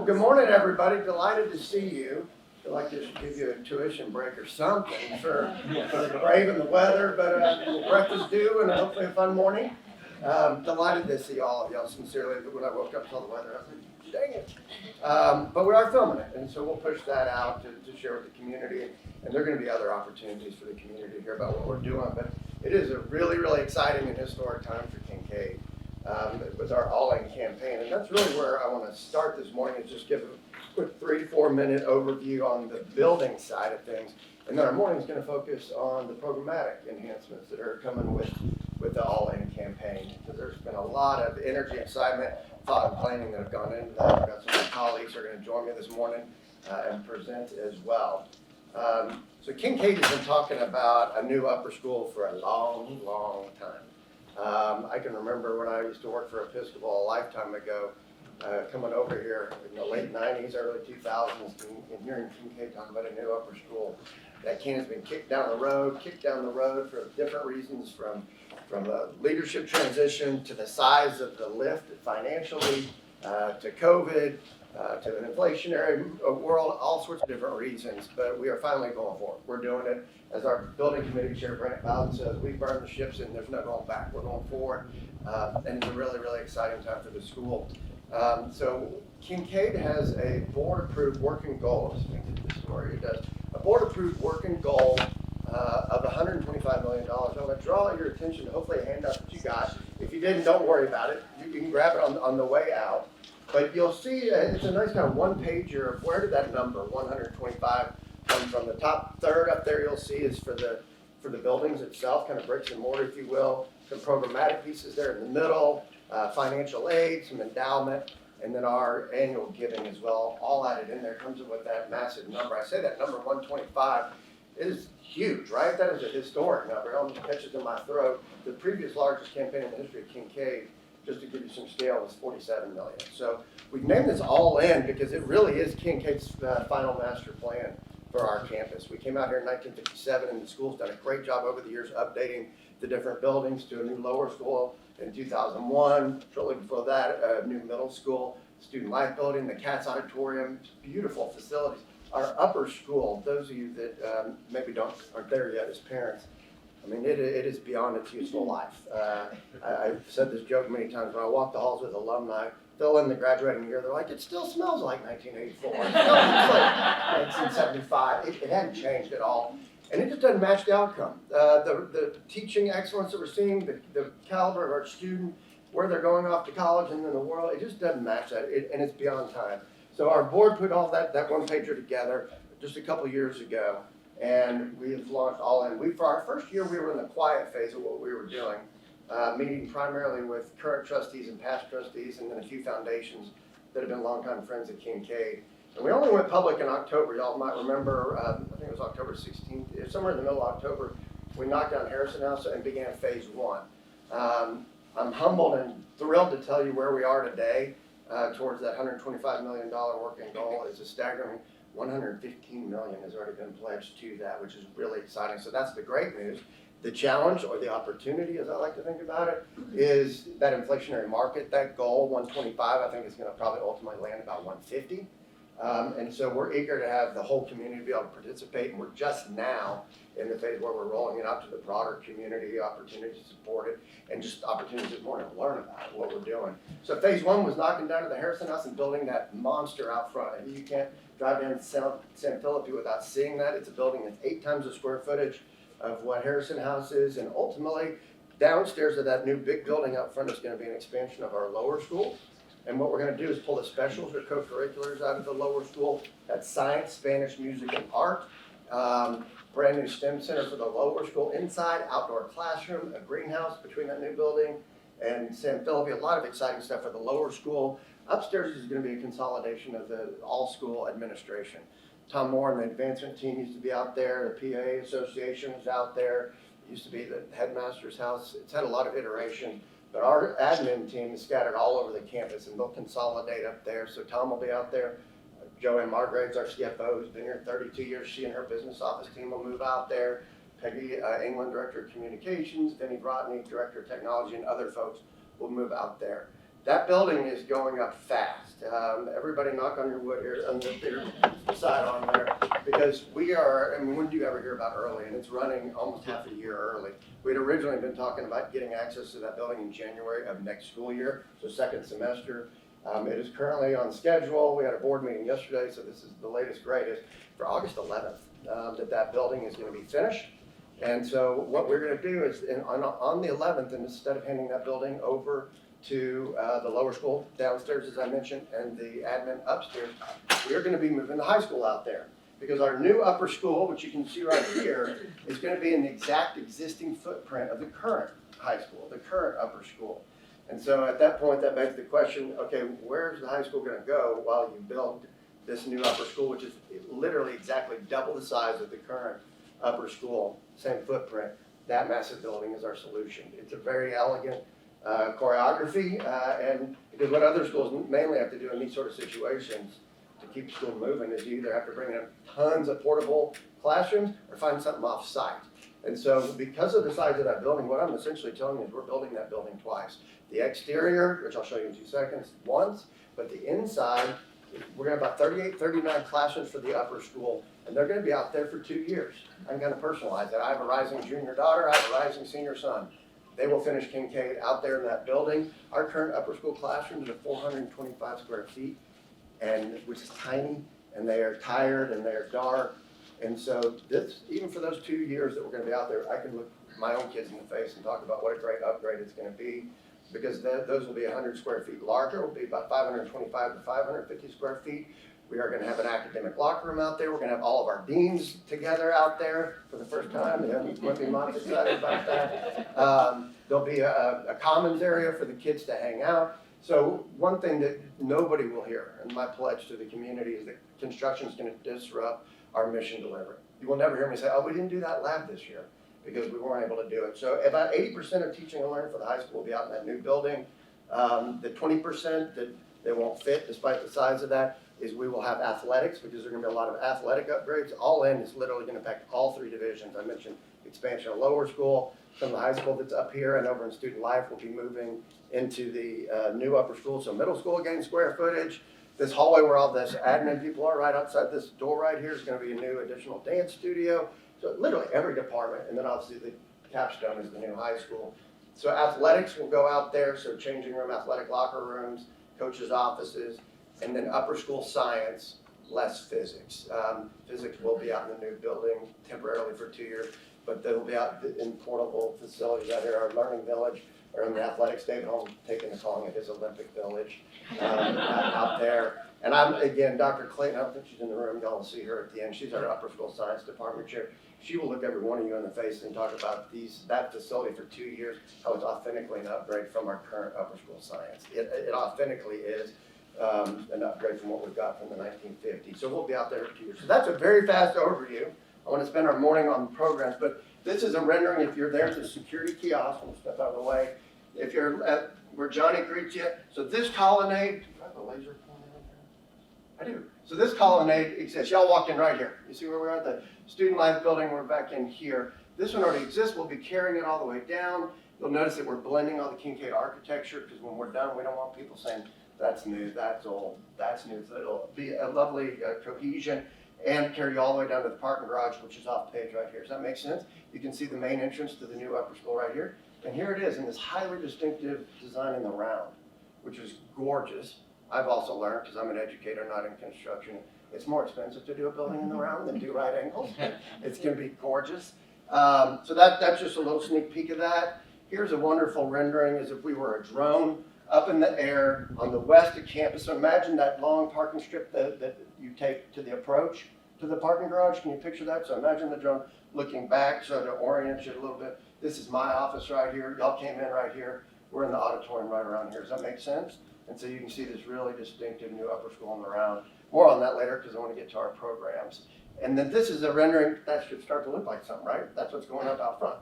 Well, good morning, everybody. Delighted to see you. I feel like this should give you a tuition break or something for braving the weather, but breakfast due and hopefully a fun morning. Delighted to see all of y'all. Sincerely, when I woke up, saw the weather, I was like, dang it. But we are filming it, and so we'll push that out to share with the community. And there are going to be other opportunities for the community to hear about what we're doing. But it is a really, really exciting and historic time for Kinkaid. With our all-in campaign, and that's really where I want to start this morning, is just give a quick 3 to 4 minute overview on the building side of things, and then our morning is going to focus on the programmatic enhancements that are coming with the all-in campaign, because there's been a lot of energy, excitement, thought, and planning that have gone into that. I've got some of my colleagues who are going to join me this morning and present as well. So Kinkaid has been talking about a new upper school for a long, long time. I can remember when I used to work for Episcopal a lifetime ago, coming over here in the late 90s, early 2000s, and hearing Kinkaid talk about a new upper school. That can has been kicked down the road for different reasons, from a leadership transition to the size of the lift financially, to COVID, to an inflationary world, all sorts of different reasons. But we are finally going for it. We're doing it. As our building committee chair, Brent Bowden, says, we burn the ships and there's no going back. We're going forward. And it's a really, really exciting time for the school. So Kinkaid has a board-approved working goal. Let's make it this story. It does. A board-approved working goal of $125 million. I want to draw your attention to hopefully a handout that you got. If you didn't, don't worry about it. You can grab it on the way out. But you'll see it's a nice kind of one-pager of where did that number, 125, come from. The top third up there you'll see is for the buildings itself, kind of bricks and mortar, if you will. Some programmatic pieces there in the middle, financial aid, some endowment, and then our annual giving as well. All added in there comes in with that massive number. I say that number 125 is huge, right? That is a historic number. It almost catches in my throat. The previous largest campaign in the history of Kinkaid, just to give you some scale, was $47 million. So we've named this all in because it really is Kinkaid's final master plan for our campus. We came out here in 1957, and the school's done a great job over the years updating the different buildings to a new lower school in 2001. Shortly before that, a new middle school, student life building, the Cats Auditorium, beautiful facilities. Our upper school, those of you that maybe aren't there yet as parents, I mean, it is beyond its useful life. I've said this joke many times. When I walk the halls with alumni, they'll in the graduating year, they're like, it still smells like 1984. It smells like 1975. It hadn't changed at all. And it just doesn't match the outcome. The teaching excellence that we're seeing, the caliber of our student, where they're going off to college and in the world, it just doesn't match that, and it's beyond time. So our board put all that one-pager together just a couple years ago. And we have launched all in. For our first year, we were in the quiet phase of what we were doing, meeting primarily with current trustees and past trustees, and then a few foundations that have been longtime friends at Kinkaid. And we only went public in October. Y'all might remember, I think it was October 16th, somewhere in the middle of October, we knocked down Harrison House and began phase one. I'm humbled and thrilled to tell you where we are today towards that $125 million working goal. It's a staggering $115 million has already been pledged to that, which is really exciting. So that's the great news. The challenge, or the opportunity, as I like to think about it, is that inflationary market. That goal, 125, I think is going to probably ultimately land about 150. And so we're eager to have the whole community be able to participate, and we're just now in the phase where we're rolling it out to the broader community, opportunities to support it, and just opportunities this morning to learn about it, what we're doing. So phase one was knocking down to the Harrison House and building that monster out front. And you can't drive down San Philippi without seeing that. It's a building that's 8 times the square footage of what Harrison House is, and ultimately downstairs of that new big building out front is going to be an expansion of our lower school. And what we're going to do is pull the specials or co-curriculars out of the lower school. That's science, Spanish, music, and art. Brand new STEM center for the lower school inside, outdoor classroom, a greenhouse between that new building and San Philippi. A lot of exciting stuff for the lower school. Upstairs is going to be a consolidation of the all-school administration. Tom Moore and the advancement team used to be out there. The PA Association is out there. It used to be the headmaster's house. It's had a lot of iteration. But our admin team is scattered all over the campus, and they'll consolidate up there. So Tom will be out there. Joanne Margraves, our CFO, who's been here 32 years, she and her business office team will move out there. Peggy England, Director of Communications, Vinny Brotney, Director of Technology, and other folks will move out there. That building is going up fast. Everybody knock on your wood here, on the side on there, because we are, I mean, when do you ever hear about early? And it's running almost half a year early. We'd originally been talking about getting access to that building in January of next school year, so second semester. It is currently on schedule. We had a board meeting yesterday, so this is the latest greatest for August 11th, that building is going to be finished. And so what we're going to do is on the 11th, and instead of handing that building over to the lower school downstairs, as I mentioned, and the admin upstairs, we are going to be moving the high school out there. Because our new upper school, which you can see right here, is going to be in the exact existing footprint of the current high school, the current upper school. And so at that point, that begs the question, okay, where's the high school going to go while you build this new upper school, which is literally exactly double the size of the current upper school, same footprint. That massive building is our solution. It's a very elegant choreography, and because what other schools mainly have to do in these sort of situations to keep school moving is you either have to bring in tons of portable classrooms or find something off site. And so because of the size of that building, what I'm essentially telling you is we're building that building twice. The exterior, which I'll show you in 2 seconds, once, but the inside, we're going to have about 38, 39 classrooms for the upper school, and they're going to be out there for 2 years. I'm going to personalize it. I have a rising junior daughter, I have a rising senior son. They will finish Kinkaid out there in that building. Our current upper school classrooms are 425 square feet, and which is tiny, and they are tired and they are dark. And so this, even for those 2 years that we're going to be out there, I can look my own kids in the face and talk about what a great upgrade it's going to be, because those will be 100 square feet larger. It will be about 525 to 550 square feet. We are going to have an academic locker room out there. We're going to have all of our deans together out there for the first time. Wendy Mott's excited about that. There'll be a commons area for the kids to hang out. So one thing that nobody will hear, and my pledge to the community, is that construction is going to disrupt our mission delivery. You will never hear me say, oh, we didn't do that lab this year, because we weren't able to do it. So about 80% of teaching and learning for the high school will be out in that new building. The 20% that they won't fit, despite the size of that, is we will have athletics, because there are going to be a lot of athletic upgrades. All in is literally going to affect all 3 divisions. I mentioned expansion of lower school. Some of the high school that's up here and over in student life will be moving into the new upper school. So middle school will gain square footage. This hallway where all this admin people are, right outside this door right here, is going to be a new additional dance studio. So literally every department, and then obviously the capstone is the new high school. So athletics will go out there, so changing room, athletic locker rooms, coaches' offices, and then upper school science, less physics. Physics will be out in the new building temporarily for 2 years, but they will be out in portable facilities out here. Our learning village, or in the athletic state home, taking the calling it his Olympic village out there. And I'm, again, Dr. Clayton, I don't think she's in the room. Y'all will see her at the end. She's our upper school science department chair. She will look every one of you in the face and talk about that facility for 2 years, how it's authentically an upgrade from our current upper school science. It authentically is an upgrade from what we've got from the 1950s. So we'll be out there for 2 years. So that's a very fast overview. I want to spend our morning on programs, but this is a rendering. If you're there at the security kiosk, we'll step out of the way. If you're at where Johnny greets you, so this colonnade, do I have a laser pointer right there? I do. So this colonnade exists. Y'all walked in right here. You see where we're at? The student life building, we're back in here. This one already exists. We'll be carrying it all the way down. You'll notice that we're blending all the Kinkaid architecture, because when we're done, we don't want people saying, that's new, that's old, that's new. So it'll be a lovely cohesion, and carry you all the way down to the parking garage, which is off page right here. Does that make sense? You can see the main entrance to the new upper school right here. And here it is in this highly distinctive design in the round, which is gorgeous. I've also learned, because I'm an educator, not in construction, it's more expensive to do a building in the round than do right angles. It's going to be gorgeous. So that's just a little sneak peek of that. Here's a wonderful rendering as if we were a drone up in the air on the west of campus. So imagine that long parking strip that you take to the approach to the parking garage. Can you picture that? So imagine the drone looking back, so to orient you a little bit. This is my office right here. Y'all came in right here. We're in the auditorium right around here. Does that make sense? And so you can see this really distinctive new upper school on the round. More on that later, because I want to get to our programs. And then this is a rendering that should start to look like something, right? That's what's going up out front.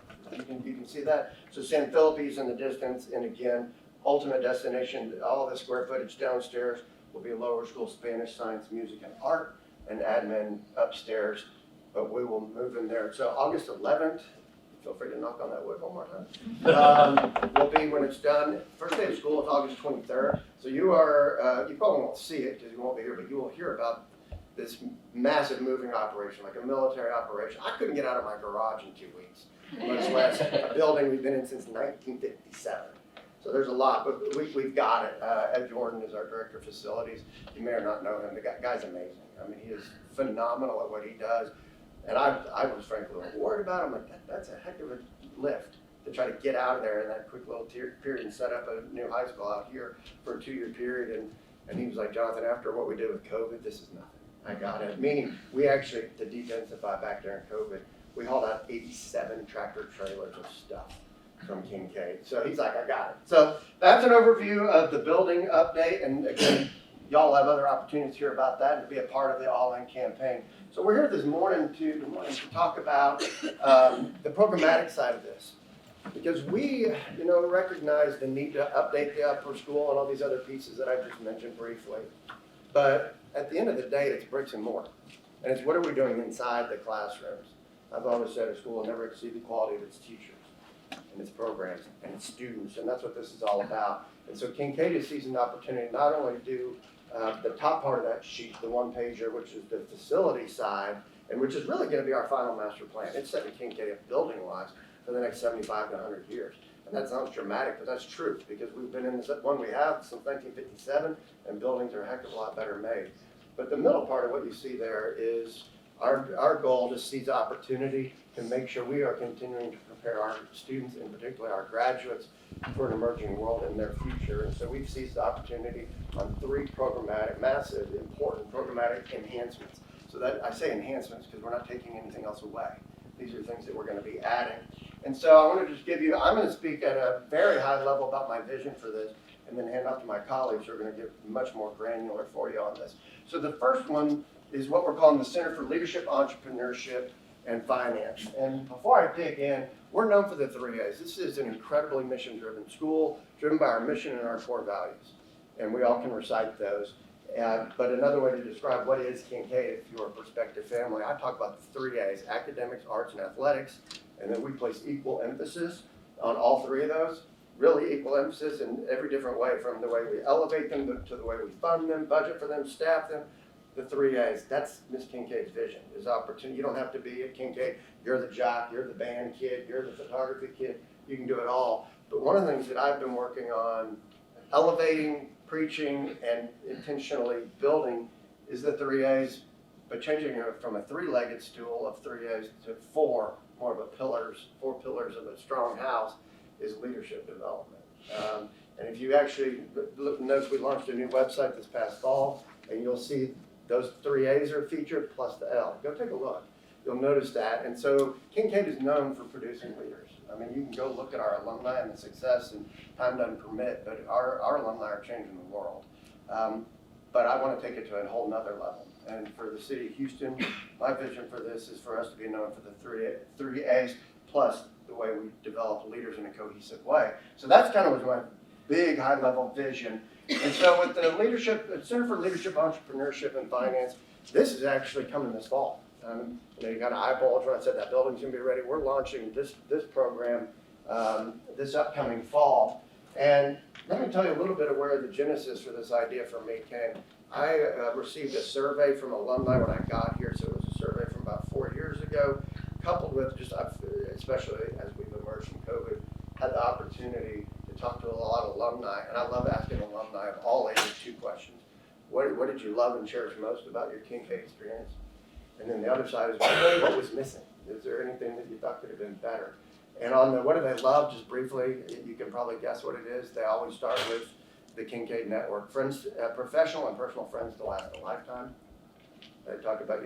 You can see that. So San Felipe's in the distance, and again, ultimate destination, all of the square footage downstairs will be lower school Spanish, science, music, and art, and admin upstairs, but we will move in there. So August 11th, feel free to knock on that wood one more time, will be when it's done. First day of school is August 23rd. So you probably won't see it because you won't be here, but you will hear about this massive moving operation, like a military operation. I couldn't get out of my garage in 2 weeks, much less a building we've been in since 1957. So there's a lot, but we've got it. Ed Jordan is our director of facilities. You may or not know him. The guy's amazing. I mean, he is phenomenal at what he does. And I was frankly worried about him. Like, that's a heck of a lift to try to get out of there in that quick little period and set up a new high school out here for a 2-year period. And he was like, Jonathan, after what we did with COVID, this is nothing. I got it. Meaning, we actually, to densify back during COVID, we hauled out 87 tractor trailers of stuff from Kinkaid. So he's like, I got it. So that's an overview of the building update. And again, y'all have other opportunities to hear about that and to be a part of the All-In campaign. So we're here this morning to talk about the programmatic side of this. Because we, recognize the need to update the upper school and all these other pieces that I just mentioned briefly. But at the end of the day, it's bricks and mortar. And it's what are we doing inside the classrooms. I've always said a school will never exceed the quality of its teachers and its programs and its students. And that's what this is all about. And so Kinkaid sees an opportunity to not only do the top part of that sheet, the one pager, which is the facility side, and which is really going to be our final master plan. It's setting Kinkaid up building-wise for the next 75 to 100 years. And that sounds dramatic, but that's true, because we've been in this one we have since 1957, and buildings are a heck of a lot better made. But the middle part of what you see there is our goal to seize opportunity to make sure we are continuing to prepare our students, in particular our graduates, for an emerging world in their future. And so we've seized the opportunity on 3 massive, important programmatic enhancements. So that I say enhancements because we're not taking anything else away. These are things that we're going to be adding. And so I want to just give you, I'm going to speak at a very high level about my vision for this, and then hand off to my colleagues who are going to get much more granular for you on this. So the first one is what we're calling the Center for Leadership, Entrepreneurship, and Finance. And before I dig in, we're known for the 3 A's. This is an incredibly mission-driven school, driven by our mission and our core values. And we all can recite those. But another way to describe what is Kinkaid, if you're a prospective family, I talk about the 3 A's, academics, arts, and athletics. And then we place equal emphasis on all 3 of those. Really equal emphasis in every different way, from the way we elevate them to the way we fund them, budget for them, staff them. The 3 A's, that's Miss Kinkaid's vision, is opportunity. You don't have to be at Kinkaid. You're the jock, you're the band kid, you're the photography kid. You can do it all. But one of the things that I've been working on, elevating, preaching, and intentionally building is the 3 A's, but changing it from a 3-legged stool of 3 A's to 4, more of a 4 pillars of a strong house, is leadership development. And if you actually notice, we launched a new website this past fall, and you'll see those 3 A's are featured plus the L. Go take a look. You'll notice that. And so Kinkaid is known for producing leaders. I mean, you can go look at our alumni and the success, and time doesn't permit, but our alumni are changing the world. But I want to take it to a whole nother level. And for the city of Houston, my vision for this is for us to be known for the 3 A's plus the way we develop leaders in a cohesive way. So that's kind of was my big high-level vision. And so with the Center for Leadership, Entrepreneurship, and Finance, this is actually coming this fall. You got an eye bulge when I said that building's going to be ready. We're launching this program this upcoming fall. And let me tell you a little bit of where the genesis for this idea for me came. I received a survey from alumni when I got here, so it was a survey from about 4 years ago, coupled with just, especially as we've emerged from COVID, had the opportunity to talk to a lot of alumni, and I love asking alumni of all ages 2 questions. What did you love and cherish most about your Kinkaid experience? And then the other side is, what was missing? Is there anything that you thought could have been better? And on the what do they love, just briefly, you can probably guess what it is. They always start with the Kinkaid network. Friends, professional and personal friends to last a lifetime. They talk about,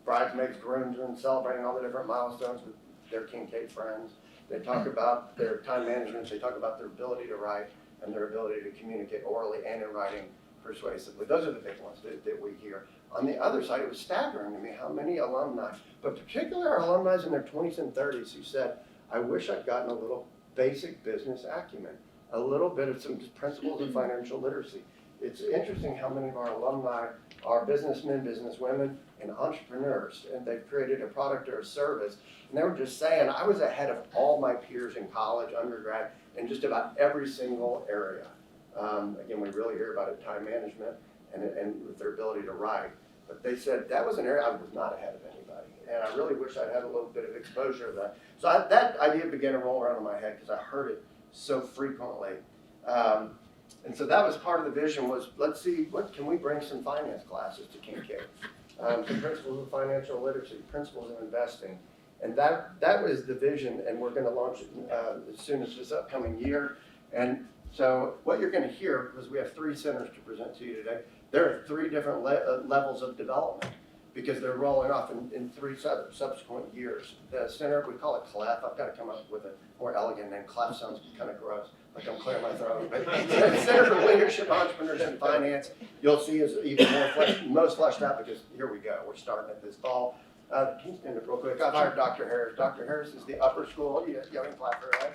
bridesmaids, grooms, and celebrating all the different milestones with their Kinkaid friends. They talk about their time management. They talk about their ability to write and their ability to communicate orally and in writing persuasively. Those are the big ones that we hear. On the other side, it was staggering to me how many alumni, but particularly our alumni in their 20s and 30s, who said, I wish I'd gotten a little basic business acumen, a little bit of some principles of financial literacy. it's interesting how many of our alumni are businessmen, businesswomen, and entrepreneurs, and they've created a product or a service. And they were just saying, I was ahead of all my peers in college, undergrad, in just about every single area. Again, we really hear about it, time management and with their ability to write. But they said that was an area I was not ahead of anybody. And I really wish I'd had a little bit of exposure to that. So that idea began to roll around in my head because I heard it so frequently. And so that was part of the vision was, let's see, what can we bring some finance classes to Kinkaid? The principles of financial literacy, principles of investing. And that was the vision, and we're going to launch it as soon as this upcoming year. And so what you're going to hear, because we have 3 centers to present to you today, there are 3 different levels of development because they're rolling off in 3 subsequent years. The center, we call it CLEF. I've got to come up with a more elegant name. CLEF sounds kind of gross, like I'm clearing my throat. But Center for Leadership, Entrepreneurship, and Finance, you'll see is even more fleshed out because here we go. We're starting it this fall. Can you stand up real quick? I've hired Dr. Harris. Dr. Harris is the upper school. You can clap for that.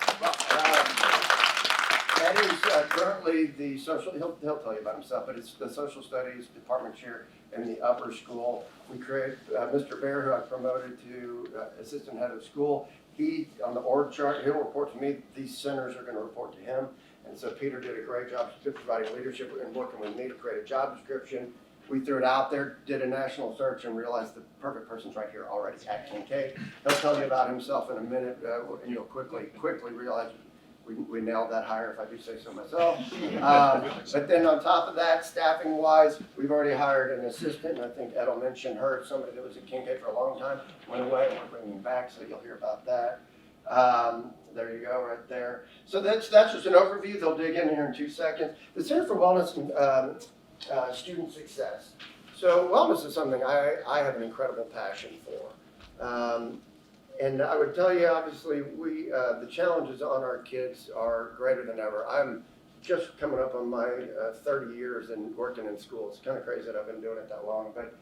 That is currently the social, he'll tell you about himself, but it's the social studies department chair in the upper school. We create Mr. Behr, who I promoted to assistant head of school. He, on the org chart, he'll report to me. These centers are going to report to him. And so Peter did a great job providing leadership and working with me to create a job description. We threw it out there, did a national search, and realized the perfect person's right here already at Kinkaid. He'll tell you about himself in a minute, and you'll quickly realize we nailed that hire, if I do say so myself. But then on top of that, staffing-wise, we've already hired an assistant, and I think Ed will mention her, somebody that was at Kinkaid for a long time, went away, and we're bringing him back, so you'll hear about that. There you go, right there. So that's just an overview. They'll dig in here in 2 seconds. The Center for Wellness and Student Success. So wellness is something I have an incredible passion for. And I would tell you, obviously, the challenges on our kids are greater than ever. I'm just coming up on my 30 years and working in school. It's kind of crazy that I've been doing it that long, but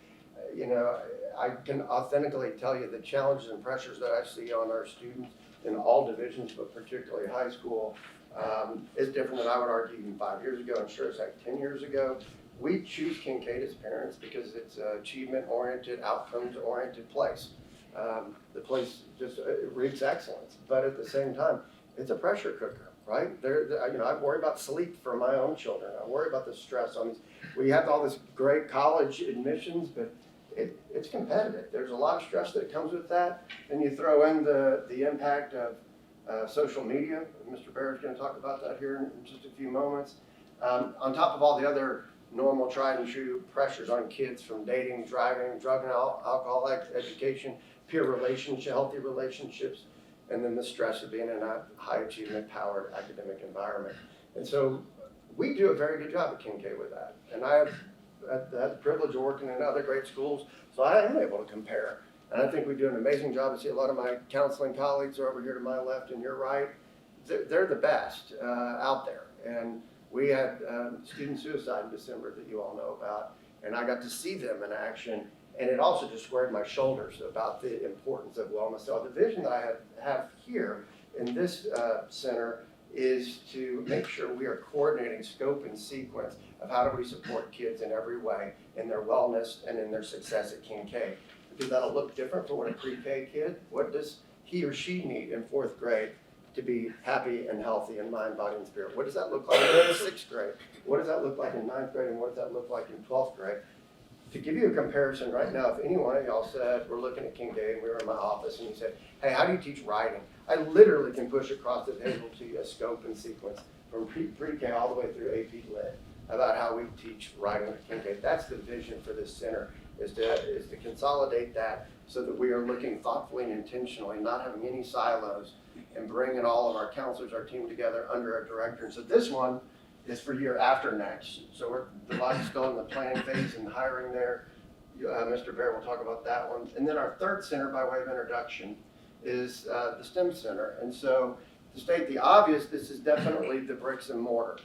I can authentically tell you the challenges and pressures that I see on our students in all divisions, but particularly high school, is different than I would argue even 5 years ago, and sure as heck 10 years ago. We choose Kinkaid as parents because it's an achievement-oriented, outcomes-oriented place. The place just reeks excellence, but at the same time, it's a pressure cooker, right? I worry about sleep for my own children. I worry about the stress on these. We have all this great college admissions, but it's competitive. There's a lot of stress that comes with that. Then you throw in the impact of social media. Mr. Behr is going to talk about that here in just a few moments. On top of all the other normal tried and true pressures on kids from dating, driving, drug and alcohol education, peer relationship, healthy relationships, and then the stress of being in a high achievement powered academic environment. And so we do a very good job at Kinkaid with that. And I have had the privilege of working in other great schools, so I am able to compare. And I think we do an amazing job. I see a lot of my counseling colleagues are over here to my left and your right. They're the best out there. And we had student suicide in December that you all know about, and I got to see them in action, and it also just squared my shoulders about the importance of wellness. So the vision that I have here in this center is to make sure we are coordinating scope and sequence of how do we support kids in every way in their wellness and in their success at Kinkaid. Because that'll look different for what a pre-K kid, what does he or she need in 4th grade to be happy and healthy in mind, body, and spirit? What does that look like in 6th grade? What does that look like in 9th grade? And what does that look like in 12th grade? To give you a comparison right now, if any one of y'all said, we're looking at Kinkaid, we were in my office, and you said, hey, how do you teach writing? I literally can push across the table to you a scope and sequence from pre-K all the way through AP Lit about how we teach writing at Kinkaid. That's the vision for this center, is to consolidate that so that we are looking thoughtfully and intentionally, not having any silos, and bringing all of our counselors, our team together under a director. And so this one is for year after next. So the line's still in the planning phase and hiring there. Mr. Behr will talk about that one. And then our 3rd center, by way of introduction, is the STEM Center. And so to state the obvious, this is definitely the bricks and mortar.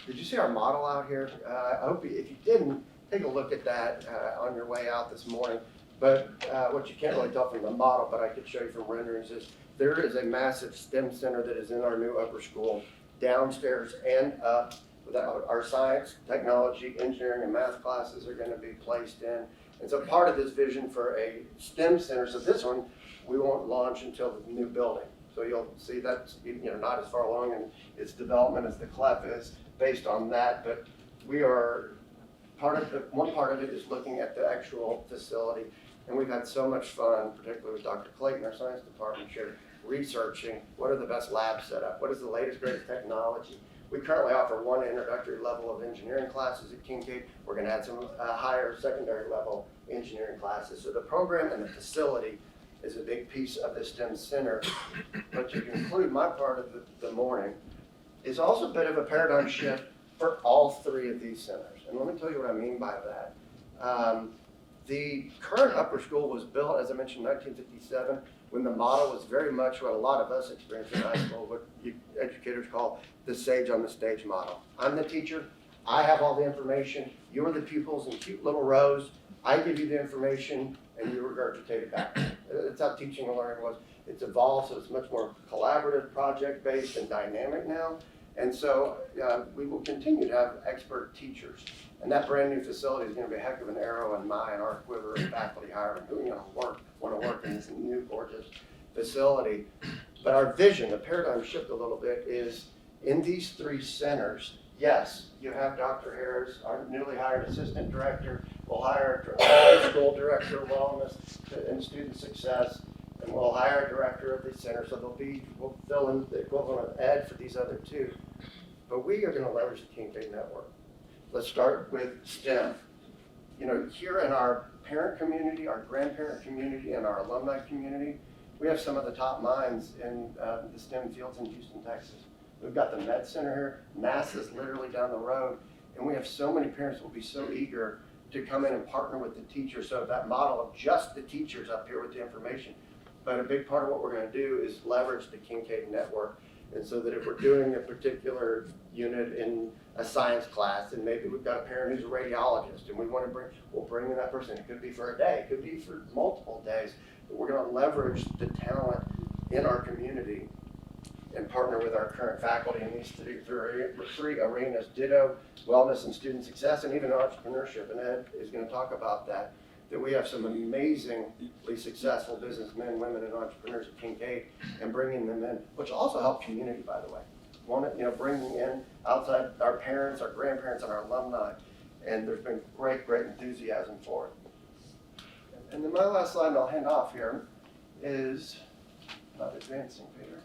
Did you see our model out here? I hope if you didn't, take a look at that on your way out this morning. But what you can't really tell from the model, but I could show you from renderings, is there is a massive STEM center that is in our new upper school, downstairs and up. Our science, technology, engineering, and math classes are going to be placed in. And so part of this vision for a STEM center, so this one, we won't launch until the new building. So you'll see that's not as far along in its development as the CLEF is based on that, but we are one part of it is looking at the actual facility, and we've had so much fun, particularly with Dr. Clayton, our science department chair, researching what are the best labs set up, what is the latest, greatest technology. We currently offer one introductory level of engineering classes at Kinkaid. We're going to add some higher secondary level engineering classes. So the program and the facility is a big piece of the STEM center. But to conclude my part of the morning is also a bit of a paradigm shift for all three of these centers. And let me tell you what I mean by that. The current upper school was built, as I mentioned, in 1957, when the model was very much what a lot of us experienced in high school, what educators call the sage on the stage model. I'm the teacher, I have all the information, you are the pupils in cute little rows, I give you the information and you regurgitate it back. That's how teaching and learning was. It's evolved, so it's much more collaborative, project-based, and dynamic now. And so we will continue to have expert teachers. And that brand new facility is going to be a heck of an arrow in our quiver of faculty hiring who want to work in this new gorgeous facility. But our vision, the paradigm shift a little bit, is in these three centers. Yes, you have Dr. Harris, our newly hired assistant director. We'll hire a school director of wellness and student success, and we'll hire a director of the center. So we'll fill in the equivalent of ed for these other two. But we are going to leverage the Kinkaid network. Let's start with STEM. Here in our parent community, our grandparent community, and our alumni community, we have some of the top minds in the STEM fields in Houston, Texas. We've got the Med Center here. NASA's literally down the road. And we have so many parents who will be so eager to come in and partner with the teachers. So that model of just the teachers up here with the information. But a big part of what we're going to do is leverage the Kinkaid network. And so that if we're doing a particular unit in a science class, and maybe we've got a parent who's a radiologist, and we'll bring in that person. It could be for a day, it could be for multiple days, but we're going to leverage the talent in our community and partner with our current faculty in these three arenas: ditto, wellness and student success, and even entrepreneurship. And Ed is going to talk about that we have some amazingly successful businessmen, women, and entrepreneurs at Kinkaid, and bringing them in, which also helps community, by the way. Bringing in outside our parents, our grandparents, and our alumni, and there's been great enthusiasm for it. And then my last slide, and I'll hand off here, is about advancing, Peter.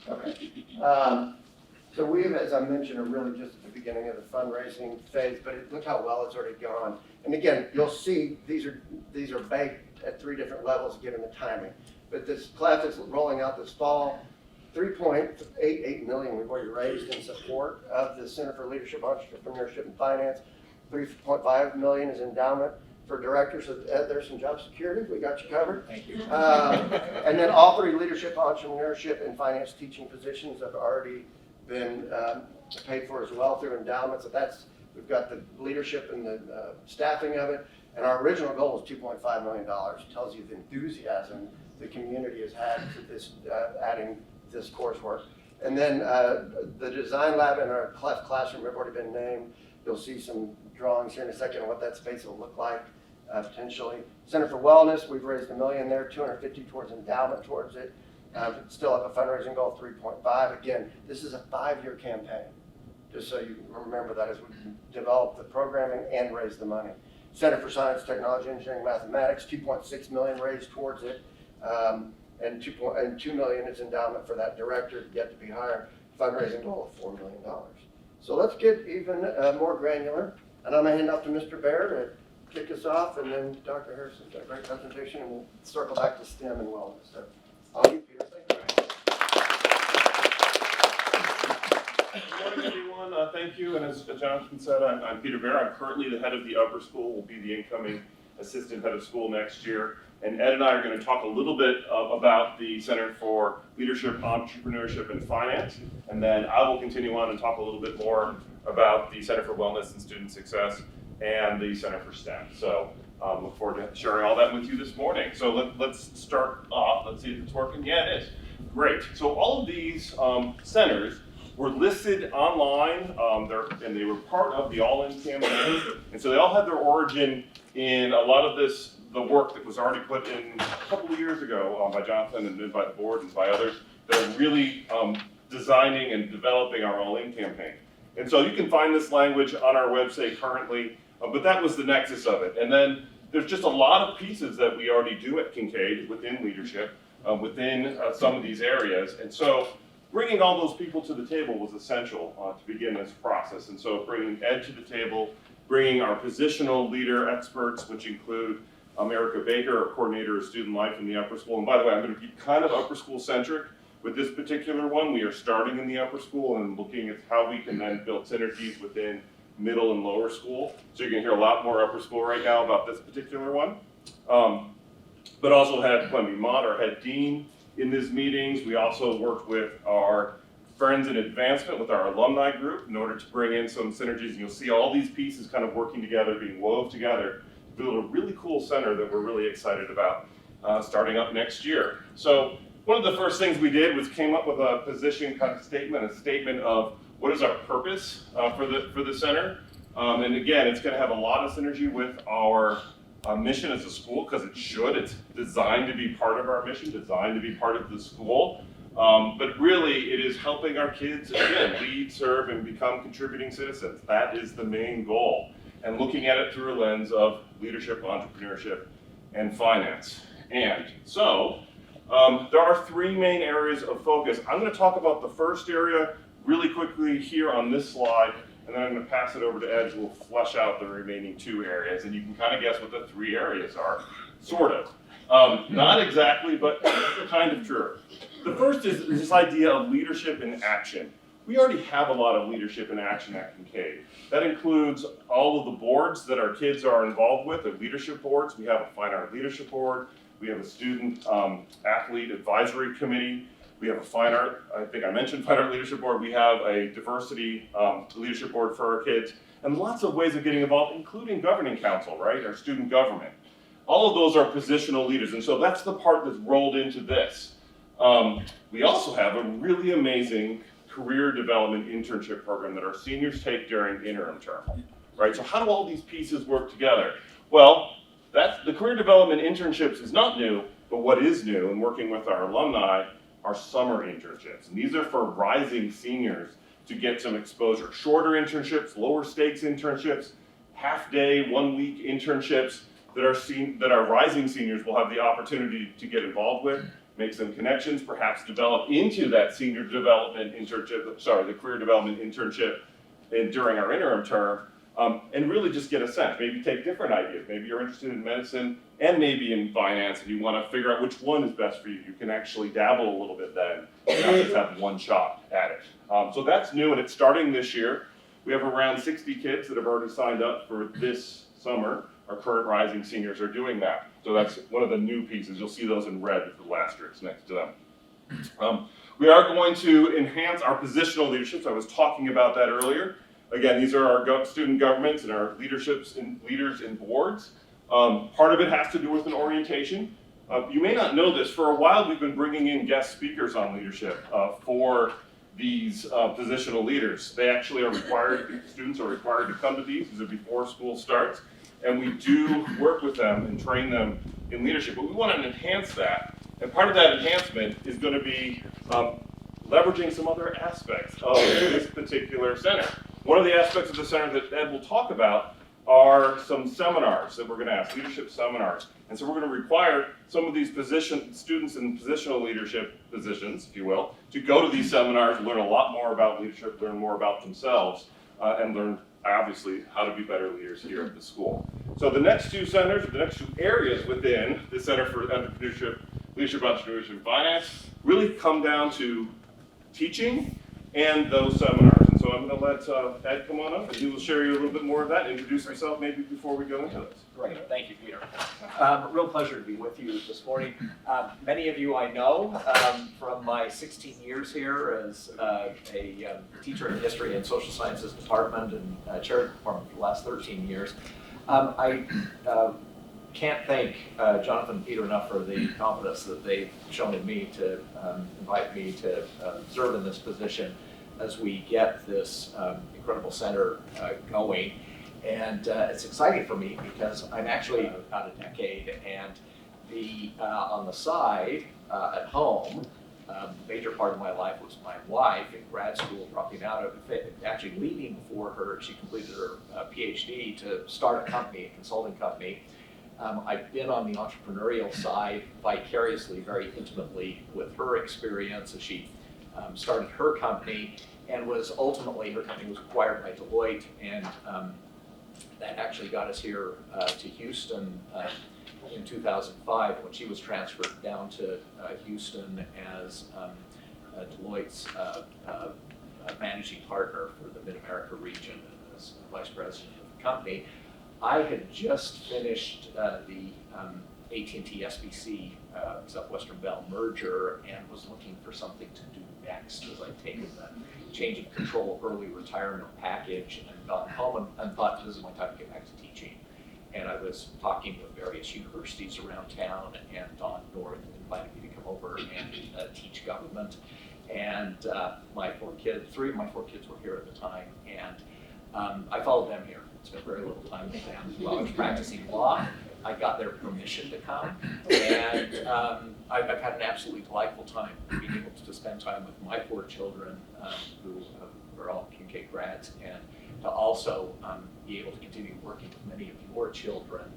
Okay. So we, as I mentioned, are really just at the beginning of the fundraising phase, but look how well it's already gone. And again, you'll see these are baked at three different levels given the timing. But this CLEF is rolling out this fall. 3.88 million we've already raised in support of the Center for Leadership, Entrepreneurship, and Finance. 3.5 million is endowment for directors. So there's some job security. We got you covered. Thank you. And then all three leadership, entrepreneurship, and finance teaching positions have already been paid for as well through endowment. So we've got the leadership and the staffing of it. And our original goal was $2.5 million. It tells you the enthusiasm the community has had for this, adding this coursework. And then the design lab and our CLEF classroom have already been named. You'll see some drawings here in a second on what that space will look like potentially. Center for Wellness, we've raised $1 million there, 250 towards endowment towards it. Still have a fundraising goal of 3.5. Again, this is a 5-year campaign, just so you remember that as we develop the programming and raise the money. Center for Science, Technology, Engineering, Mathematics, 2.6 million raised towards it. And 2 million is endowment for that director yet to be hired. Fundraising goal of $4 million. So let's get even more granular. And I'm going to hand off to Mr. Behr to kick us off, and then Dr. Harrison's got a great presentation, and we'll circle back to STEM and wellness. So, all you, Peter. Thank you. Good morning, everyone. Thank you. And as Jonathan said, I'm Peter Behr. I'm currently the head of the upper school. Will be the incoming assistant head of school next year. And Ed and I are going to talk a little bit about the Center for Leadership, Entrepreneurship, and Finance. And then I will continue on and talk a little bit more about the Center for Wellness and Student Success and the Center for STEM. So look forward to sharing all that with you this morning. So let's start off. Let's see if it's working. Yeah, it is. Great. So all of these centers were listed online, and they were part of the All-In campaign. And so they all had their origin in a lot of the work that was already put in a couple of years ago by Jonathan and then by the board and by others that are really designing and developing our All-In campaign. And so you can find this language on our website currently, but that was the nexus of it. And then there's just a lot of pieces that we already do at Kinkaid within leadership, within some of these areas. And so bringing all those people to the table was essential to begin this process. And so bringing Ed to the table, bringing our positional leader experts, which include Erica Behr, our coordinator of student life in the upper school. And by the way, I'm going to be kind of upper school centric with this particular one. We are starting in the upper school and looking at how we can then build synergies within middle and lower school. So you're going to hear a lot more upper school right now about this particular one. But also had Clemmy Mott, our head dean, in these meetings. We also worked with our Friends in Advancement, with our alumni group, in order to bring in some synergies. And you'll see all these pieces kind of working together, being wove together to build a really cool center that we're really excited about starting up next year. So one of the first things we did was came up with a position kind of statement, a statement of what is our purpose for the center. And again, it's going to have a lot of synergy with our mission as a school, because it should. It's designed to be part of our mission, designed to be part of the school. But really, it is helping our kids, again, lead, serve, and become contributing citizens. That is the main goal. And looking at it through a lens of leadership, entrepreneurship, and finance. And so, there are three main areas of focus. I'm going to talk about the first area really quickly here on this slide, and then I'm going to pass it over to Ed, who will flesh out the remaining two areas, and you can kind of guess what the three areas are, sort of. Not exactly, but kind of true. The first is this idea of leadership in action. We already have a lot of leadership in action at Kinkaid. That includes all of the boards that our kids are involved with, the leadership boards. We have a fine art leadership board. We have a student athlete advisory committee. We have a fine art, I think I mentioned fine art leadership board. We have a diversity leadership board for our kids, and lots of ways of getting involved, including governing council, right? Our student government. All of those are positional leaders, and so that's the part that's rolled into this. We also have a really amazing career development internship program that our seniors take during interim term, right? So how do all these pieces work together? Well, the career development internships is not new, but what is new, and working with our alumni, are summer internships. And these are for rising seniors to get some exposure. Shorter internships, lower stakes internships, half day, 1 week internships that our rising seniors will have the opportunity to get involved with, make some connections, perhaps develop into that senior development internship, the career development internship during our interim term, and really just get a sense, maybe take different ideas. Maybe you're interested in medicine and maybe in finance, and you want to figure out which one is best for you. You can actually dabble a little bit then, and not just have one shot at it. So that's new, and it's starting this year. We have around 60 kids that have already signed up for this summer. Our current rising seniors are doing that. So that's one of the new pieces. You'll see those in red with the asterisks next to them. We are going to enhance our positional leadership. I was talking about that earlier. Again, these are our student governments and our leaders in boards. Part of it has to do with an orientation. You may not know this, for a while we've been bringing in guest speakers on leadership for these positional leaders. They actually are required, students are required to come to these are before school starts, and we do work with them and train them in leadership, but we want to enhance that. And part of that enhancement is going to be leveraging some other aspects of this particular center. One of the aspects of the center that Ed will talk about are some seminars that we're going to have, leadership seminars. And so we're going to require some of these students in positional leadership positions, if you will, to go to these seminars, learn a lot more about leadership, learn more about themselves, and learn, obviously, how to be better leaders here at the school. So the next two centers, the next two areas within the Center for Entrepreneurship, Leadership, Entrepreneurship, and Finance really come down to teaching and those seminars. And so I'm going to let Ed come on up, and he will share you a little bit more of that, introduce himself maybe before we go into this. Great, thank you, Peter. Real pleasure to be with you this morning. Many of you I know from my 16 years here as a teacher in the History and Social Sciences Department and Chair of the Department for the last 13 years. I can't thank Jonathan and Peter enough for the confidence that they've shown in me to invite me to serve in this position as we get this incredible center going. And it's exciting for me because I'm actually about a decade, and on the side at home, major part of my life was my wife in grad school, dropping out of it, actually leaving before her. She completed her PhD to start a company, a consulting company. I've been on the entrepreneurial side vicariously, very intimately with her experience as she started her company, and was ultimately, her company was acquired by Deloitte, and that actually got us here to Houston in 2005 when she was transferred down to Houston as Deloitte's managing partner for the Mid-America region and as vice president of the company. I had just finished the AT&T SBC Southwestern Bell merger and was looking for something to do next, as I'd taken the change of control early retirement package and gone home and thought this is my time to get back to teaching. And I was talking with various universities around town, and Don North invited me to come over and teach government. And three of my four kids were here at the time, and I followed them here. Spent very little time with them. While I was practicing law, I got their permission to come, and I've had an absolutely delightful time being able to spend time with my four children, who are all Kinkaid grads, and to also be able to continue working with many of your children.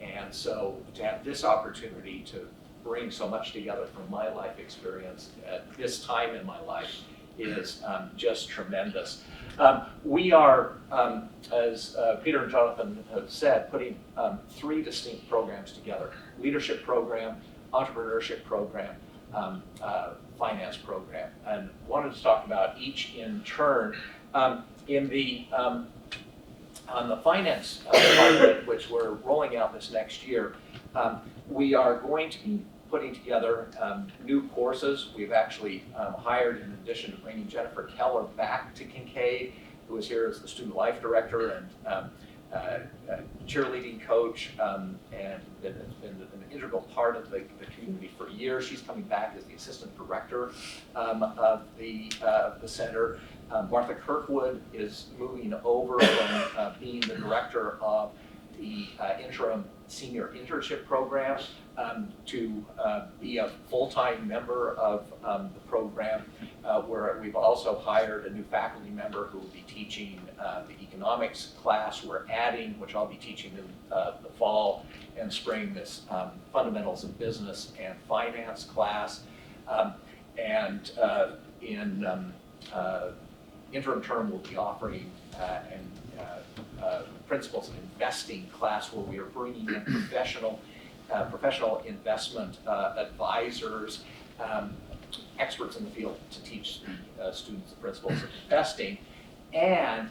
And so to have this opportunity to bring so much together from my life experience at this time in my life is just tremendous. We are, as Peter and Jonathan have said, putting three distinct programs together: leadership program, entrepreneurship program, finance program, and wanted to talk about each in turn. On the finance part of it, which we're rolling out this next year, we are going to be putting together new courses. We've actually hired, in addition to bringing Jennifer Keller back to Kinkaid, who is here as the student life director and cheerleading coach, and has been an integral part of the community for years. She's coming back as the assistant director of the center. Martha Kirkwood is moving over from being the director of the interim senior internship program to be a full-time member of the program, where we've also hired a new faculty member who will be teaching the economics class we're adding, which I'll be teaching in the fall and spring, this fundamentals of business and finance class. And in interim term, we'll be offering principles of investing class, where we are bringing in professional investment advisors, experts in the field, to teach the students the principles of investing. And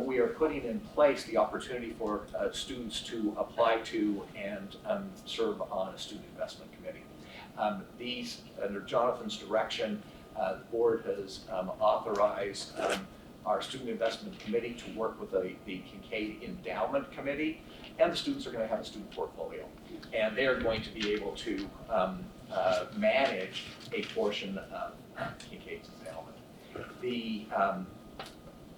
we are putting in place the opportunity for students to apply to and serve on a student investment committee. These, under Jonathan's direction, the board has authorized our student investment committee to work with the Kinkaid endowment committee, and the students are going to have a student portfolio, and they are going to be able to manage a portion of Kinkaid's endowment. The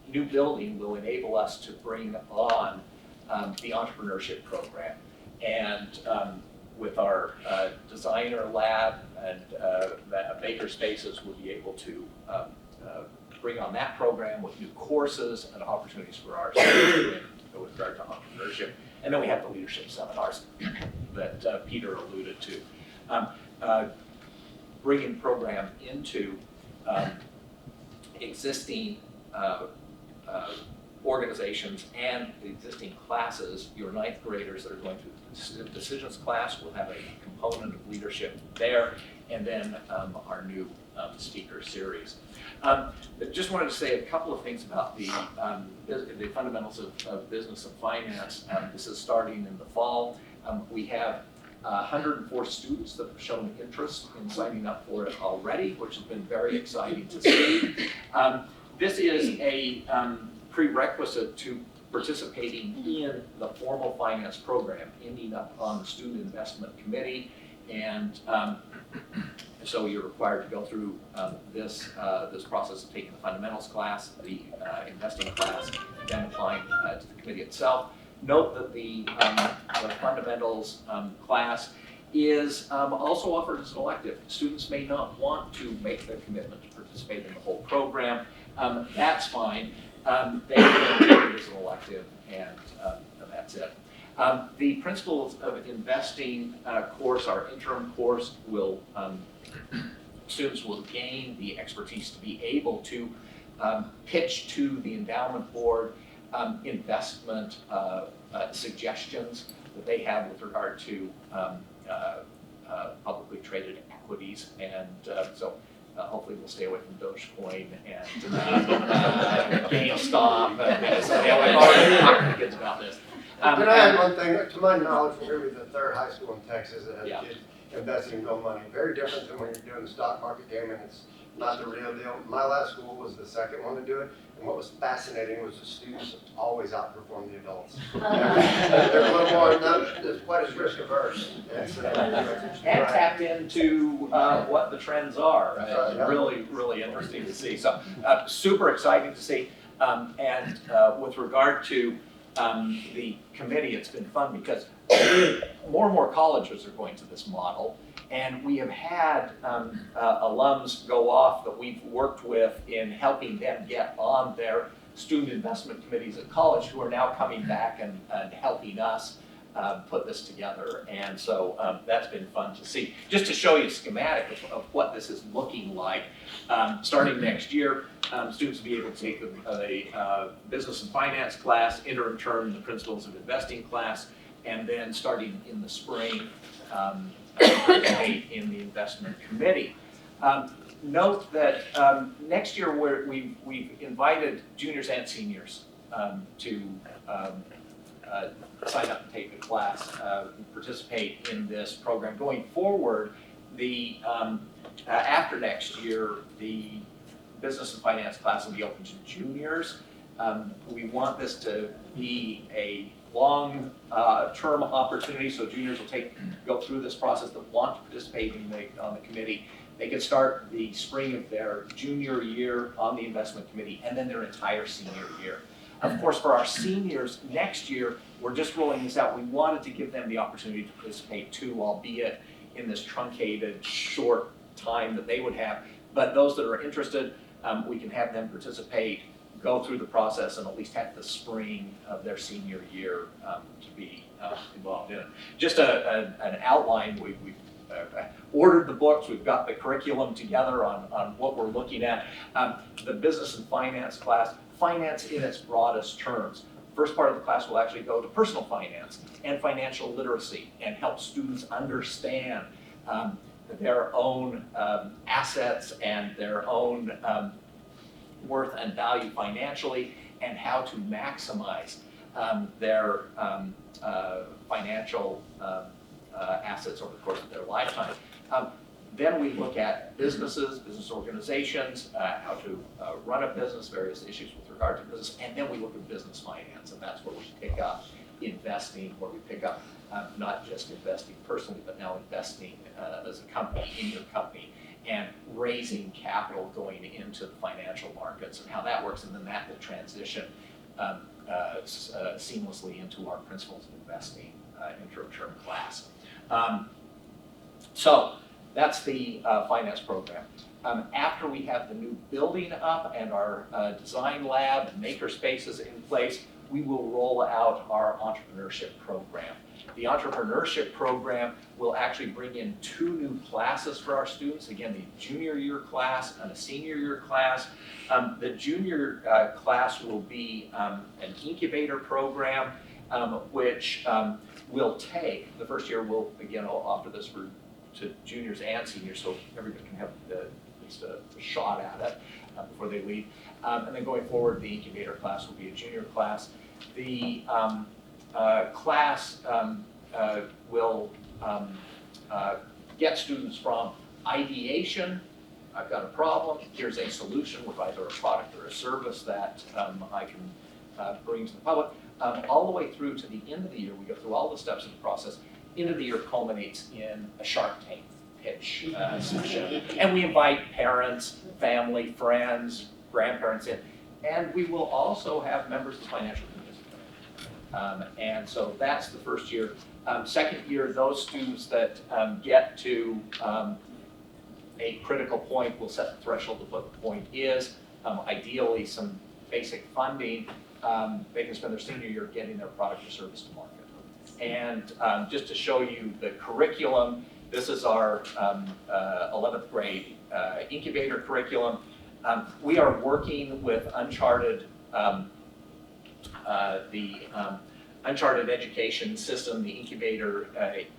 new building will enable us to bring on the entrepreneurship program, and with our designer lab and maker spaces, we'll be able to bring on that program with new courses and opportunities for our students with regard to entrepreneurship. And then we have the leadership seminars that Peter alluded to. Bringing program into existing organizations and existing classes. Your ninth graders that are going through the decisions class will have a component of leadership there, and then our new speaker series. Just wanted to say a couple of things about the fundamentals of business and finance. This is starting in the fall. We have 104 students that have shown interest in signing up for it already, which has been very exciting to see. This is a prerequisite to participating in the formal finance program, ending up on the student investment committee. And so you're required to go through this process of taking the fundamentals class, the investing class, then applying to the committee itself. Note that the fundamentals class is also offered as an elective. Students may not want to make the commitment to participate in the whole program. That's fine. They can take it as an elective, and that's it. The Principles of Investing course, our interim course, will students will gain the expertise to be able to pitch to the endowment board investment suggestions that they have with regard to publicly traded equities, and so hopefully we'll stay away from Dogecoin and GameStop. We've already talked to the kids about this. Can I add one thing? To my knowledge, we're going to be the third high school in Texas that has Yeah. kids investing real money. Very different than when you're doing the stock market game, and it's not the real deal. My last school was the second one to do it, and what was fascinating was the students always outperformed the adults. They're a little more, not quite as risk averse. And tapped into what the trends are. Really, really interesting to see. So super exciting to see. And with regard to the committee, it's been fun because more and more colleges are going to this model, and we have had alums go off that we've worked with in helping them get on their student investment committees at college, who are now coming back and helping us put this together. And so that's been fun to see. Just to show you a schematic of what this is looking like, starting next year, students will be able to take a business and finance class, interim term, the principles of investing class, and then starting in the spring, participate in the investment committee. Note that next year we've invited juniors and seniors to sign up and take the class, participate in this program. Going forward, after next year, the business and finance class will be open to juniors. We want this to be a long-term opportunity, so juniors will go through this process that want to participate on the committee. They can start the spring of their junior year on the investment committee, and then their entire senior year. Of course, for our seniors next year, we're just rolling this out. We wanted to give them the opportunity to participate too, albeit in this truncated, short time that they would have. But those that are interested, we can have them participate, go through the process, and at least have the spring of their senior year to be involved in it. Just an outline, we've ordered the books, we've got the curriculum together on what we're looking at. The business and finance class, finance in its broadest terms. First part of the class will actually go to personal finance and financial literacy and help students understand their own assets and their own worth and value financially, and how to maximize their financial assets over the course of their lifetime. Then we look at businesses, business organizations, how to run a business, various issues with regard to business, and then we look at business finance, and that's where we pick up investing, where we pick up not just investing personally, but now investing as a company, in your company, and raising capital going into the financial markets and how that works, and then that will transition seamlessly into our principles of investing interim term class. So that's the finance program. After we have the new building up and our design lab and maker spaces in place, we will roll out our entrepreneurship program. The entrepreneurship program will actually bring in 2 new classes for our students. Again, the junior year class and a senior year class. The junior class will be an incubator program, which will take, the first year we'll, again, I'll offer this to juniors and seniors, so everybody can have at least a shot at it before they leave. And then going forward, the incubator class will be a junior class. The class will get students from ideation, I've got a problem, here's a solution with either a product or a service that I can bringing to the public, all the way through to the end of the year. We go through all the steps of the process. End of the year culminates in a Shark Tank pitch session. And we invite parents, family, friends, grandparents in. And we will also have members of the financial community. And so that's the first year. Second year, those students that get to a critical point will set the threshold of what the point is. Ideally, some basic funding. They can spend their senior year getting their product or service to market. And just to show you the curriculum, this is our 11th grade incubator curriculum. We are working with Uncharted, Uncharted Education System, the incubator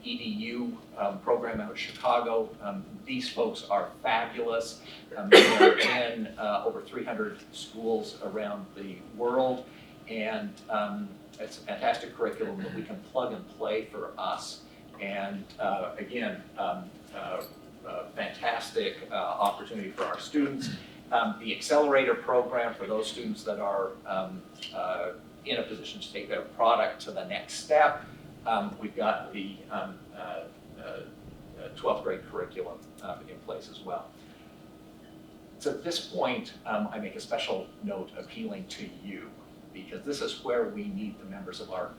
EDU program out of Chicago. These folks are fabulous. They're in over 300 schools around the world, and it's a fantastic curriculum that we can plug and play for us. And again, fantastic opportunity for our students. The accelerator program for those students that are in a position to take their product to the next step. We've got the 12th grade curriculum in place as well. So at this point, I make a special note appealing to you, because this is where we need the members of our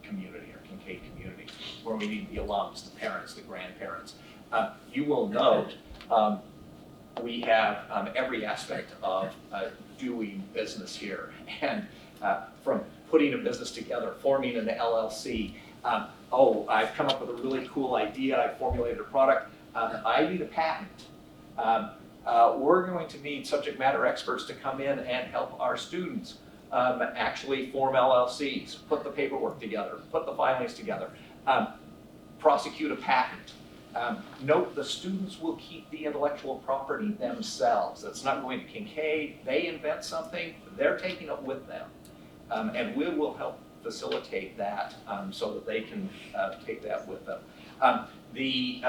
community, our Kinkaid community, where we need the alums, the parents, the grandparents. You will note we have every aspect of doing business here. And from putting a business together, forming an LLC, I've come up with a really cool idea, I formulated a product, I need a patent. We're going to need subject matter experts to come in and help our students actually form LLCs, put the paperwork together, put the filings together, prosecute a patent. Note the students will keep the intellectual property themselves. It's not going to Kinkaid. They invent something, they're taking it with them. And we will help facilitate that so that they can take that with them. The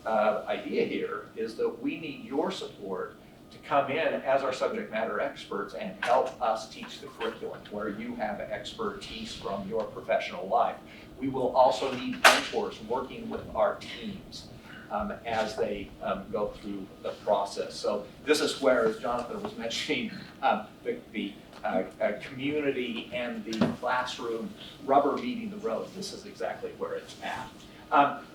idea here is that we need your support to come in as our subject matter experts and help us teach the curriculum where you have expertise from your professional life. We will also need mentors working with our teams as they go through the process. So this is where, as Jonathan was mentioning, the community and the classroom rubber meeting the road. This is exactly where it's at.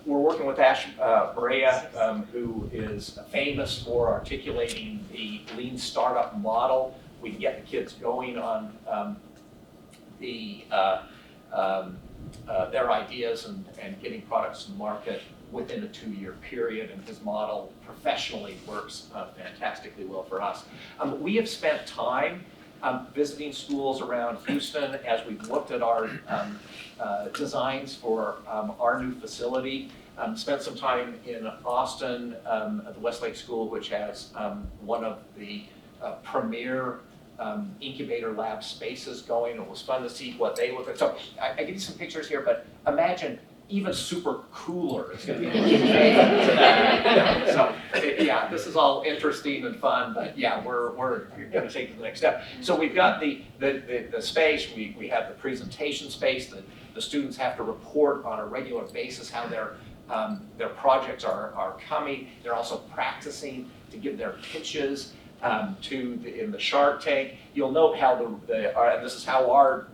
We're working with Behr, who is famous for articulating the lean startup model. We can get the kids going on their ideas and getting products to market within a 2-year period, and his model professionally works fantastically well for us. We have spent time visiting schools around Houston as we've looked at our designs for our new facility. Spent some time in Austin at the Westlake School, which has one of the premier incubator lab spaces going. It was fun to see what they look like. So I give you some pictures here, but imagine even super cooler is going to be to that. So yeah, this is all interesting and fun, but yeah, we're going to take it to the next step. So we've got the space, we have the presentation space, the students have to report on a regular basis how their projects are coming. They're also practicing to give their pitches in the Shark Tank. You'll note how and this is how our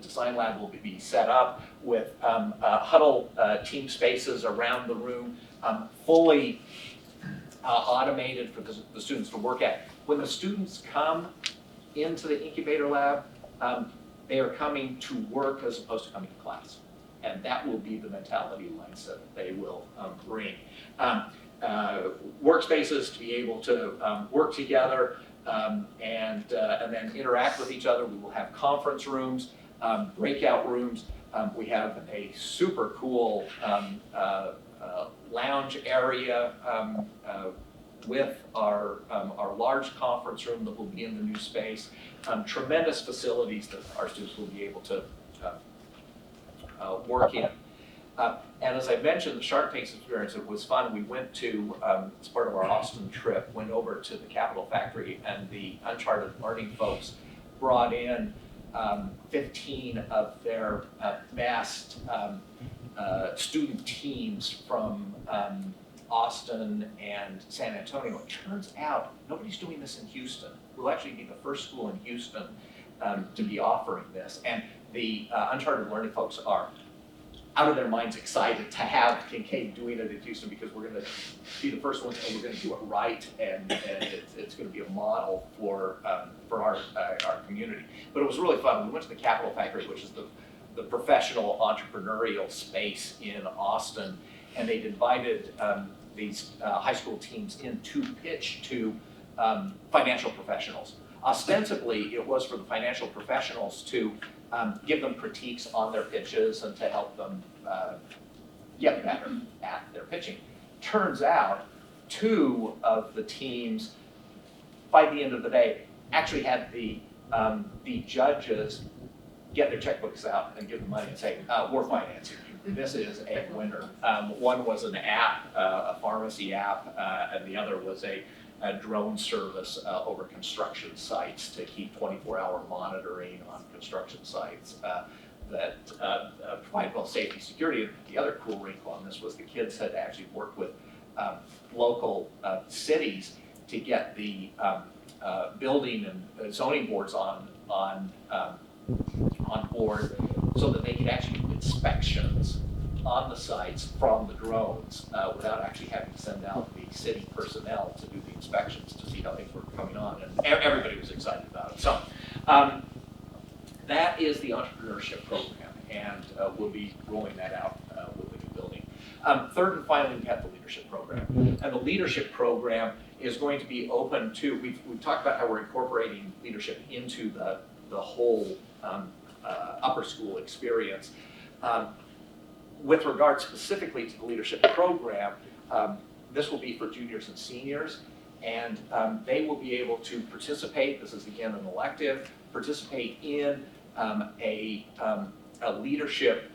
design lab will be set up with huddle team spaces around the room, fully automated for the students to work at. When the students come into the incubator lab, they are coming to work as opposed to coming to class. And that will be the mentality mindset that they will bring. Workspaces to be able to work together and then interact with each other. We will have conference rooms, breakout rooms. We have a super cool lounge area with our large conference room that will be in the new space. Tremendous facilities that our students will be able to work in. And as I mentioned, the Shark Tank experience, it was fun. We went to, as part of our Austin trip, went over to the Capital Factory, and the Uncharted Learning folks brought in 15 of their best student teams from Austin and San Antonio. It turns out nobody's doing this in Houston. We'll actually be the first school in Houston to be offering this. And the Uncharted Learning folks are out of their minds excited to have Kinkaid doing it in Houston, because we're going to be the first ones, and we're going to do it right, and it's going to be a model for our community. But it was really fun. We went to the Capital Factory, which is the professional entrepreneurial space in Austin, and they'd invited these high school teams in to pitch to financial professionals. Ostensibly, it was for the financial professionals to give them critiques on their pitches and to help them get better at their pitching. Turns out, 2 of the teams, by the end of the day, actually had the judges get their checkbooks out and give them money and say, we're financing you. This is a winner. One was an app, a pharmacy app, and the other was a drone service over construction sites to keep 24-hour monitoring on construction sites that provide both safety and security. The other cool wrinkle on this was the kids had actually worked with local cities to get the building and zoning boards on board, so that they could actually do inspections on the sites from the drones without actually having to send out the city personnel to do the inspections to see how things were coming on. And everybody was excited about it. So that is the entrepreneurship program, and we'll be rolling that out with the new building. Third and finally, we have the leadership program. And the leadership program is going to be open to, we've talked about how we're incorporating leadership into the whole upper school experience. With regard specifically to the leadership program, this will be for juniors and seniors, and they will be able to participate, this is again an elective, participate in a leadership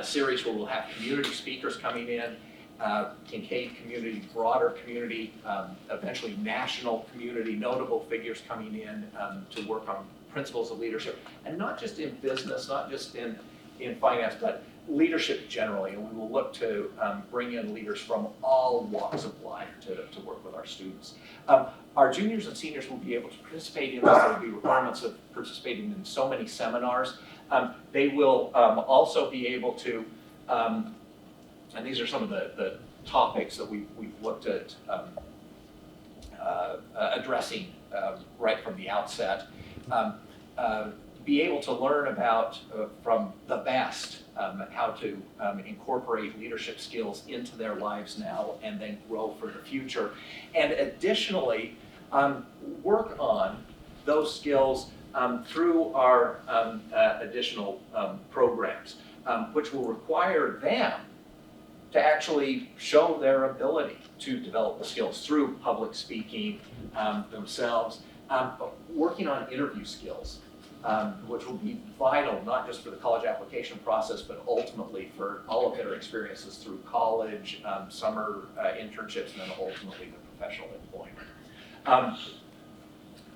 series where we'll have community speakers coming in, Kinkaid community, broader community, eventually national community, notable figures coming in to work on principles of leadership, and not just in business, not just in finance, but leadership generally. And we will look to bring in leaders from all walks of life to work with our students. Our juniors and seniors will be able to participate in this. There will be requirements of participating in so many seminars. They will also be able to, and these are some of the topics that we've looked at addressing right from the outset. Be able to learn about, from the best, how to incorporate leadership skills into their lives now and then grow for the future. And additionally, work on those skills through our additional programs, which will require them to actually show their ability to develop the skills through public speaking themselves, working on interview skills. Which will be vital, not just for the college application process, but ultimately for all of their experiences through college, summer internships, and then ultimately the professional employment.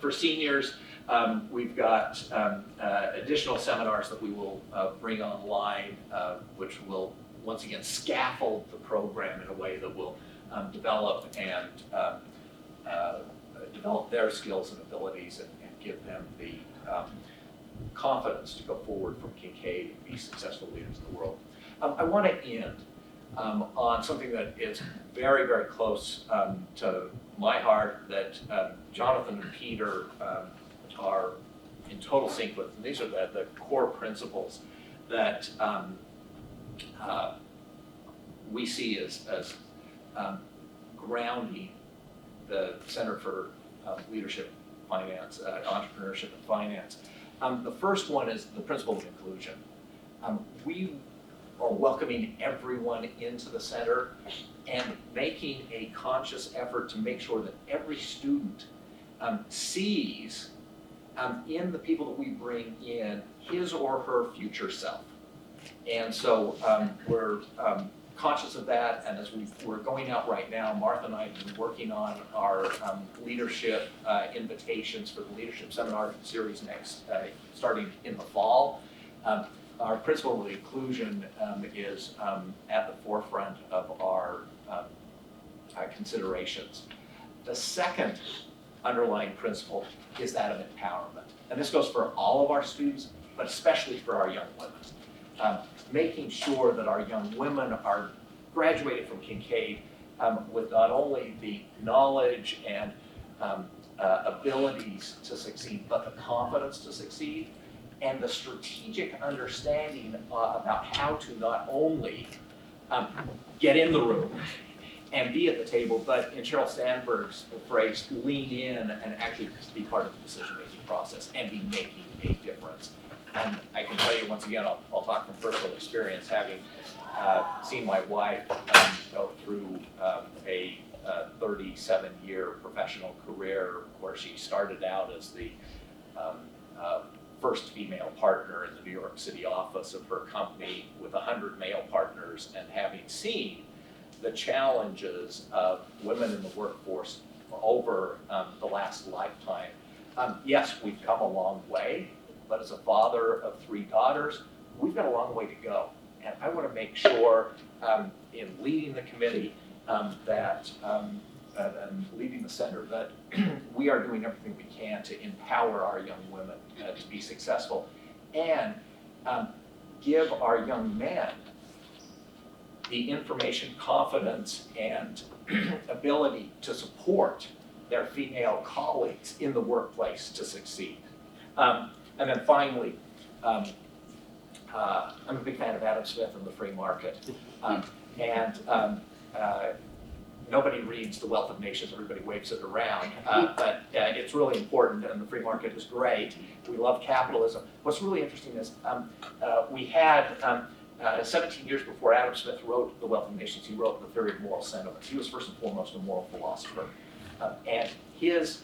For seniors, we've got additional seminars that we will bring online, which will once again scaffold the program in a way that will develop and develop their skills and abilities and give them the confidence to go forward from Kinkaid and be successful leaders in the world. I want to end on something that is very, very close to my heart, that Jonathan and Peter are in total sync with. And these are the core principles that we see as grounding the Center for Leadership, Finance, Entrepreneurship and Finance. The first one is the principle of inclusion. We are welcoming everyone into the center and making a conscious effort to make sure that every student sees in the people that we bring in his or her future self. And so we're conscious of that, and as we're going out right now, Martha and I have been working on our leadership invitations for the Leadership Seminar Series starting in the fall. Our principle of inclusion is at the forefront of our considerations. The second underlying principle is that of empowerment. And this goes for all of our students, but especially for our young women. Making sure that our young women are graduating from Kinkaid with not only the knowledge and abilities to succeed, but the confidence to succeed, and the strategic understanding about how to not only get in the room and be at the table, but in Sheryl Sandberg's phrase, lean in and actually be part of the decision-making process and be making a difference. And I can tell you once again, I'll talk from personal experience, having seen my wife go through a 37-year professional career where she started out as the first female partner in the New York City office of her company with 100 male partners, and having seen the challenges of women in the workforce over the last lifetime. Yes, we've come a long way, but as a father of 3 daughters, we've got a long way to go. And I want to make sure in leading the committee and leading the center that we are doing everything we can to empower our young women to be successful, and give our young men the information, confidence, and ability to support their female colleagues in the workplace to succeed. And then finally, I'm a big fan of Adam Smith and the free market. Nobody reads The Wealth of Nations, everybody waves it around, but it's really important, and the free market is great. We love capitalism. What's really interesting is we had 17 years before Adam Smith wrote The Wealth of Nations, he wrote The Theory of Moral Sentiments. He was first and foremost a moral philosopher. And his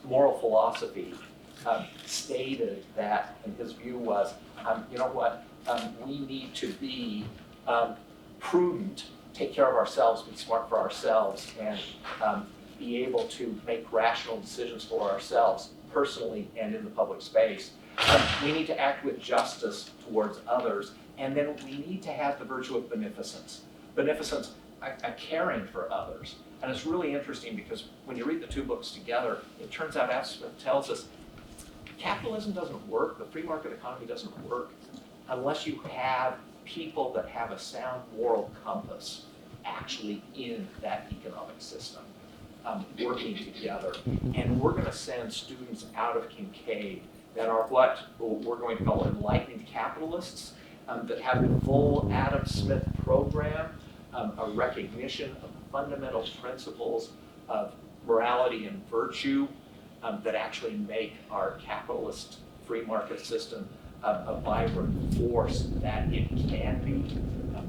moral philosophy stated that, and his view was, you know what, we need to be prudent, take care of ourselves, be smart for ourselves, and be able to make rational decisions for ourselves personally and in the public space. We need to act with justice towards others, and then we need to have the virtue of beneficence. Beneficence, a caring for others. And it's really interesting because when you read the 2 books together, it turns out Adam Smith tells us capitalism doesn't work, the free market economy doesn't work unless you have people that have a sound moral compass actually in that economic system, working together. And we're going to send students out of Kinkaid that are what we're going to call enlightened capitalists, that have the full Adam Smith program, a recognition of the fundamental principles of morality and virtue that actually make our capitalist free market system a vibrant force that it can be,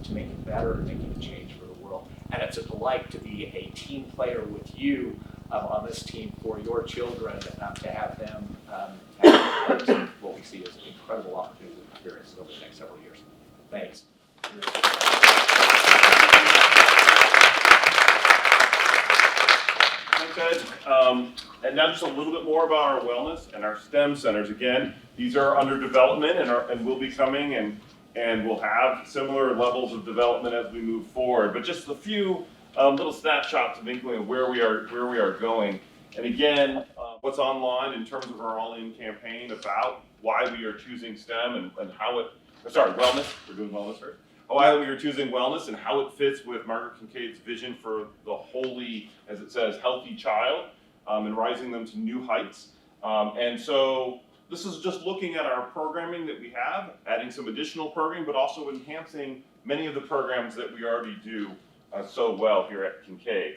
to make it better and making a change for the world. And it's a delight to be a team player with you on this team for your children, to have them have what we see as an incredible opportunity to experience over the next several years. Thanks. Thanks, Ed. And now just a little bit more about our wellness and our STEM centers. Again, these are under development and will be coming, and we'll have similar levels of development as we move forward. But just a few little snapshots of inkling of where we are going. And again, what's online in terms of our all-in campaign about why we are choosing STEM and how wellness. We're doing wellness first. Why we are choosing wellness and how it fits with Margaret Kinkaid's vision for the wholly, as it says, healthy child, and rising them to new heights. And so this is just looking at our programming that we have, adding some additional programming, but also enhancing many of the programs that we already do so well here at Kinkaid.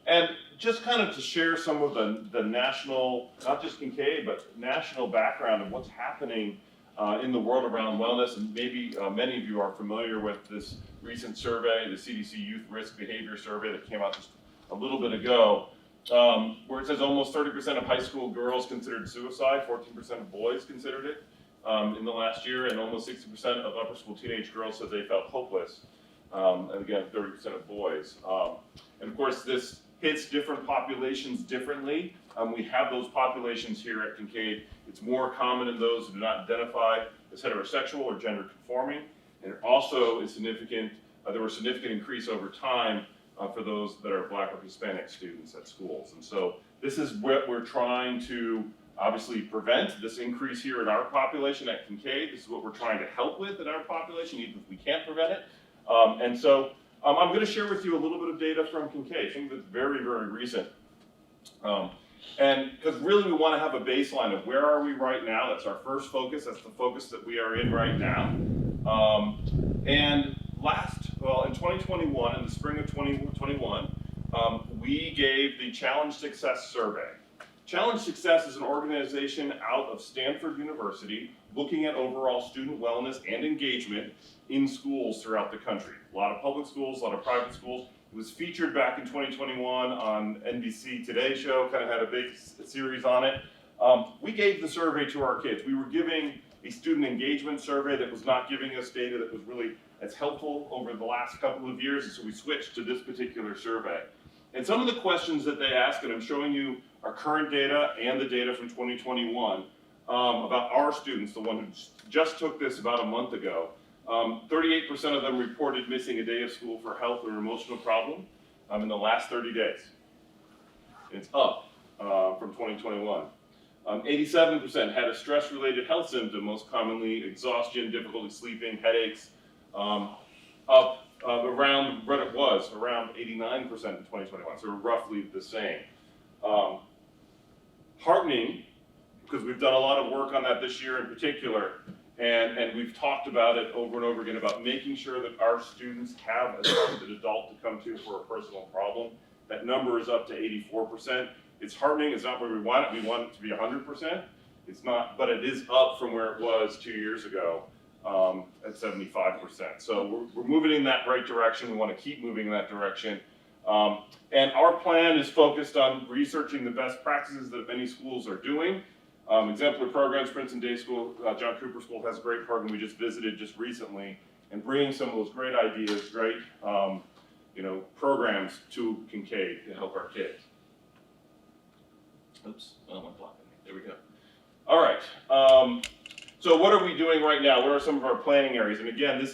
And just kind of to share some of the national, not just Kinkaid, but national background of what's happening in the world around wellness. And maybe many of you are familiar with this recent survey, the CDC Youth Risk Behavior Survey that came out just a little bit ago, where it says almost 30% of high school girls considered suicide, 14% of boys considered it in the last year, and almost 60% of upper school teenage girls said they felt hopeless. and again, 30% of boys. And of course, this hits different populations differently. We have those populations here at Kinkaid. It's more common in those who do not identify as heterosexual or gender conforming. And it also is significant, there was a significant increase over time for those that are Black or Hispanic students at schools. And so this is what we're trying to obviously prevent, this increase here in our population at Kinkaid. This is what we're trying to help with in our population, even if we can't prevent it. And so I'm going to share with you a little bit of data from Kinkaid, something that's very, very recent. And because really we want to have a baseline of where are we right now. That's our first focus. That's the focus that we are in right now. And in 2021, in the spring of 2021, we gave the Challenge Success Survey. Challenge Success is an organization out of Stanford University looking at overall student wellness and engagement in schools throughout the country. A lot of public schools, a lot of private schools. It was featured back in 2021 on NBC Today show, kind of had a big series on it. We gave the survey to our kids. We were giving a student engagement survey that was not giving us data that was really as helpful over the last couple of years, and so we switched to this particular survey. And some of the questions that they ask, and I'm showing you our current data and the data from 2021 about our students, the one who just took this about a month ago. 38% of them reported missing a day of school for health or emotional problem in the last 30 days. It's up from 2021. 87% had a stress-related health symptom, most commonly exhaustion, difficulty sleeping, headaches, up around what it was, around 89% in 2021, so roughly the same. Heartening, because we've done a lot of work on that this year in particular, and we've talked about it over and over again about making sure that our students have a trusted adult to come to for a personal problem. That number is up to 84%. It's heartening, it's not where we want it. We want it to be 100%. It's not, but it is up from where it was 2 years ago at 75%. So we're moving in that right direction. We want to keep moving in that direction. And our plan is focused on researching the best practices that many schools are doing. Exemplary programs, Princeton Day School, John Cooper School has a great program we just visited just recently, and bringing some of those great ideas, great programs to Kinkaid to help our kids. Oops, oh, my block. There we go. All right. So what are we doing right now? What are some of our planning areas? And again,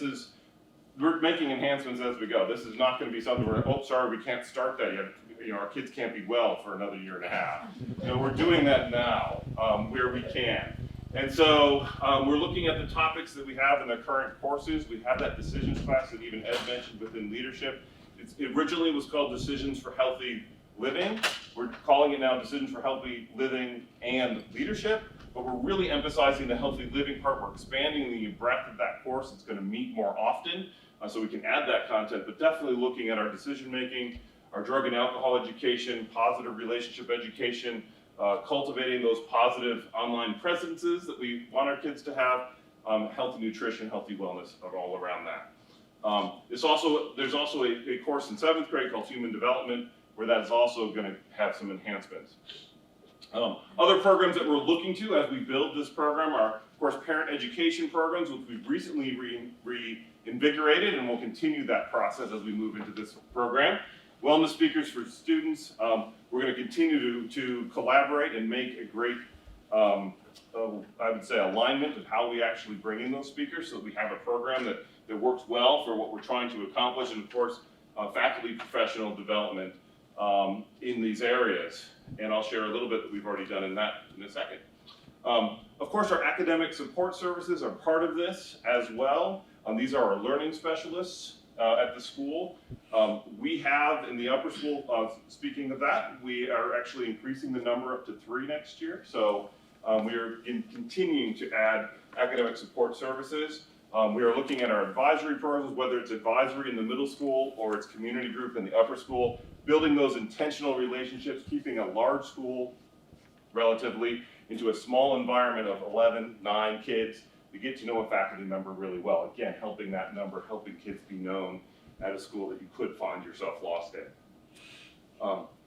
we're making enhancements as we go. This is not going to be something where, oh, sorry, we can't start that yet. Our kids can't be well for another year and a half. We're doing that now where we can. And so we're looking at the topics that we have in the current courses. We have that decisions class that even Ed mentioned within leadership. It originally was called Decisions for Healthy Living. We're calling it now Decisions for Healthy Living and Leadership, but we're really emphasizing the healthy living part. We're expanding the breadth of that course. It's going to meet more often, so we can add that content, but definitely looking at our decision making, our drug and alcohol education, positive relationship education, cultivating those positive online presences that we want our kids to have, healthy nutrition, healthy wellness are all around that. There's also a course in 7th grade called Human Development, where that is also going to have some enhancements. Other programs that we're looking to as we build this program are, of course, parent education programs, which we've recently reinvigorated, and we'll continue that process as we move into this program. Wellness speakers for students. We're going to continue to collaborate and make a great, I would say, alignment of how we actually bring in those speakers so that we have a program that works well for what we're trying to accomplish, and of course, faculty professional development in these areas. And I'll share a little bit that we've already done in that in a second. Of course, our academic support services are part of this as well. These are our learning specialists at the school. We have in the upper school, speaking of that, we are actually increasing the number up to 3 next year. So we are continuing to add academic support services. We are looking at our advisory programs, whether it's advisory in the middle school or it's community group in the upper school, building those intentional relationships, keeping a large school relatively into a small environment of 11, 9 kids to get to know a faculty member really well. Again, helping that number, helping kids be known at a school that you could find yourself lost in.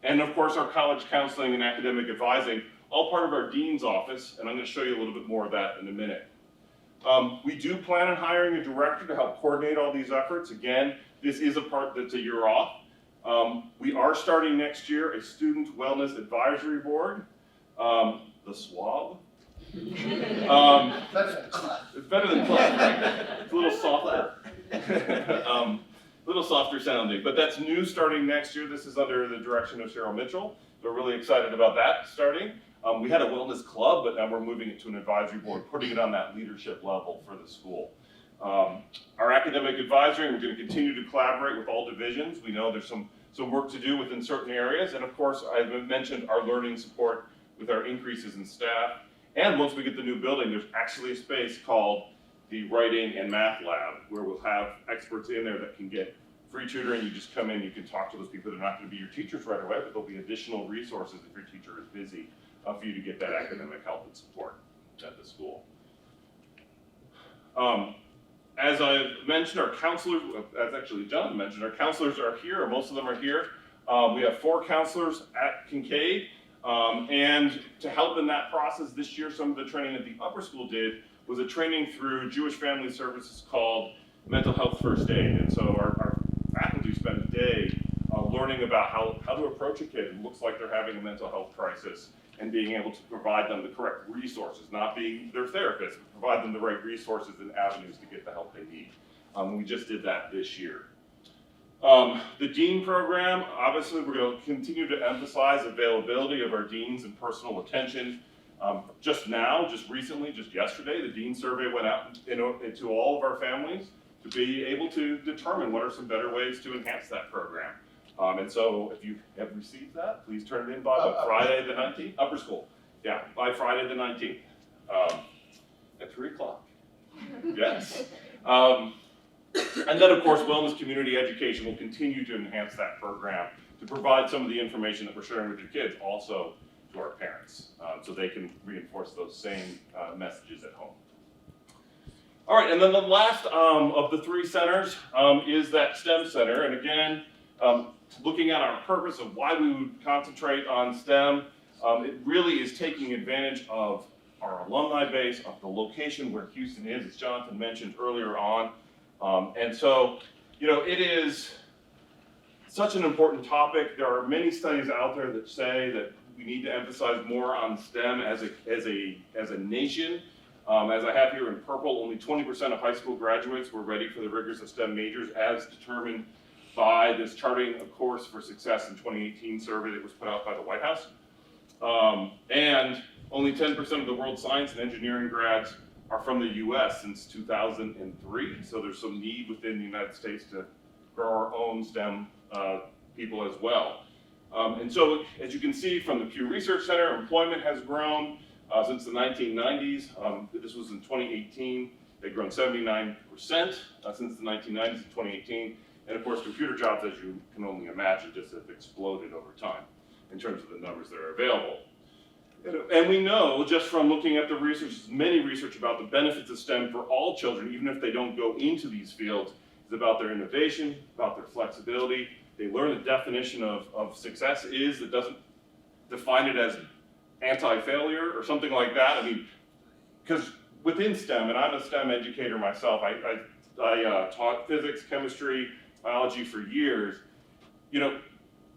And of course, our college counseling and academic advising, all part of our dean's office, and I'm going to show you a little bit more of that in a minute. We do plan on hiring a director to help coordinate all these efforts. Again, this is a part that's a year off. We are starting next year a Student Wellness Advisory Board, the SWAB. It's better than club, right? It's a little softer. Little softer sounding, but that's new starting next year. This is under the direction of Cheryl Mitchell. We're really excited about that starting. We had a wellness club, but now we're moving it to an advisory board, putting it on that leadership level for the school. Our academic advisory, we're going to continue to collaborate with all divisions. We know there's some work to do within certain areas, and of course, I've mentioned our learning support with our increases in staff. And once we get the new building, there's actually a space called the Writing and Math Lab, where we'll have experts in there that can get free tutoring. You just come in, you can talk to those people. They're not going to be your teachers right away, but there'll be additional resources if your teacher is busy for you to get that academic help and support at the school. As I've mentioned, our counselors, as actually John mentioned, our counselors are here, or most of them are here. We have 4 counselors at Kinkaid, and to help in that process this year, some of the training that the upper school did was a training through Jewish Family Services called Mental Health First Aid. And so our faculty spent a day learning about how to approach a kid who looks like they're having a mental health crisis, and being able to provide them the correct resources, not being their therapist, but provide them the right resources and avenues to get the help they need. We just did that this year. The Dean program, obviously we're going to continue to emphasize availability of our deans and personal attention. Just recently, just yesterday, the Dean survey went out into all of our families to be able to determine what are some better ways to enhance that program. And so if you have received that, please turn it in by Friday the 19th, upper school. Yeah, by Friday the 19th, at 3 o'clock. Yes. And then, of course, wellness community education will continue to enhance that program to provide some of the information that we're sharing with your kids also to our parents, so they can reinforce those same messages at home. All right, and then the last of the 3 centers is that STEM center. And again, looking at our purpose of why we would concentrate on STEM, it really is taking advantage of our alumni base, of the location where Houston is, as Jonathan mentioned earlier on. And so, you know, it is such an important topic. There are many studies out there that say that we need to emphasize more on STEM as a nation. As I have here in purple, only 20% of high school graduates were ready for the rigors of STEM majors as determined by this Charting a Course for Success in 2018 survey that was put out by the White House. And only 10% of the world's science and engineering grads are from the US since 2003. So there's some need within the United States to grow our own STEM people as well. And so, as you can see from the Pew Research Center, employment has grown since the 1990s. This was in 2018. They've grown 79% since the 1990s in 2018. And of course, computer jobs, as you can only imagine, just have exploded over time in terms of the numbers that are available. And we know, just from looking at the research, many research about the benefits of STEM for all children, even if they don't go into these fields, is about their innovation, about their flexibility. They learn the definition of success is, it doesn't define it as anti-failure or something like that. I mean, because within STEM, and I'm a STEM educator myself, I taught physics, chemistry, biology for years. You know,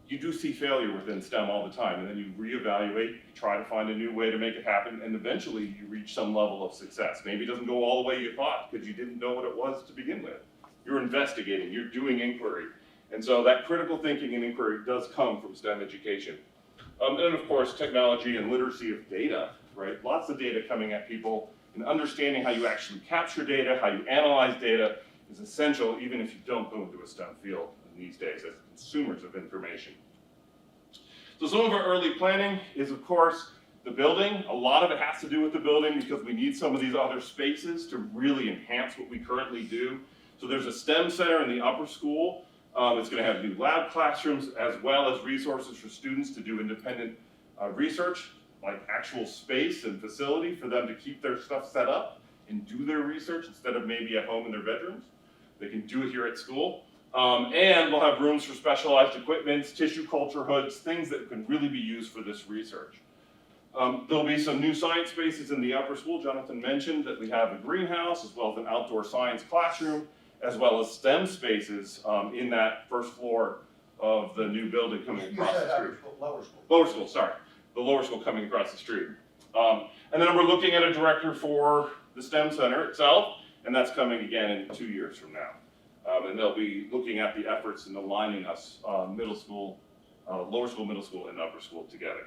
you do see failure within STEM all the time, and then you reevaluate, you try to find a new way to make it happen, and eventually you reach some level of success. Maybe it doesn't go all the way you thought because you didn't know what it was to begin with. You're investigating, you're doing inquiry. And so that critical thinking and inquiry does come from STEM education. And of course, technology and literacy of data, right? Lots of data coming at people, and understanding how you actually capture data, how you analyze data is essential, even if you don't go into a STEM field these days as consumers of information. So some of our early planning is, of course, the building. A lot of it has to do with the building because we need some of these other spaces to really enhance what we currently do. So there's a STEM center in the upper school. It's going to have new lab classrooms as well as resources for students to do independent research, like actual space and facility for them to keep their stuff set up and do their research instead of maybe at home in their bedrooms. They can do it here at school. And we'll have rooms for specialized equipment, tissue culture hoods, things that can really be used for this research. There'll be some new science spaces in the upper school. Jonathan mentioned that we have a greenhouse as well as an outdoor science classroom, as well as STEM spaces in that first floor of the new building coming across the street. Lower school. Lower school, sorry. The lower school coming across the street. And then we're looking at a director for the STEM center itself, and that's coming again in 2 years from now. And they'll be looking at the efforts in aligning us, middle school, lower school, middle school, and upper school together.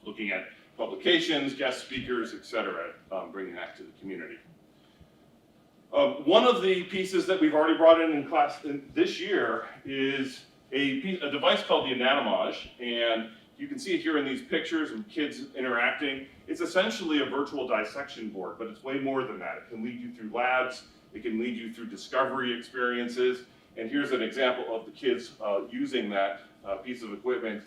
Looking at publications, guest speakers, etc., bringing that to the community. One of the pieces that we've already brought in class this year is a device called the Anatomage, and you can see it here in these pictures of kids interacting. It's essentially a virtual dissection board, but it's way more than that. It can lead you through labs, it can lead you through discovery experiences, and here's an example of the kids using that piece of equipment.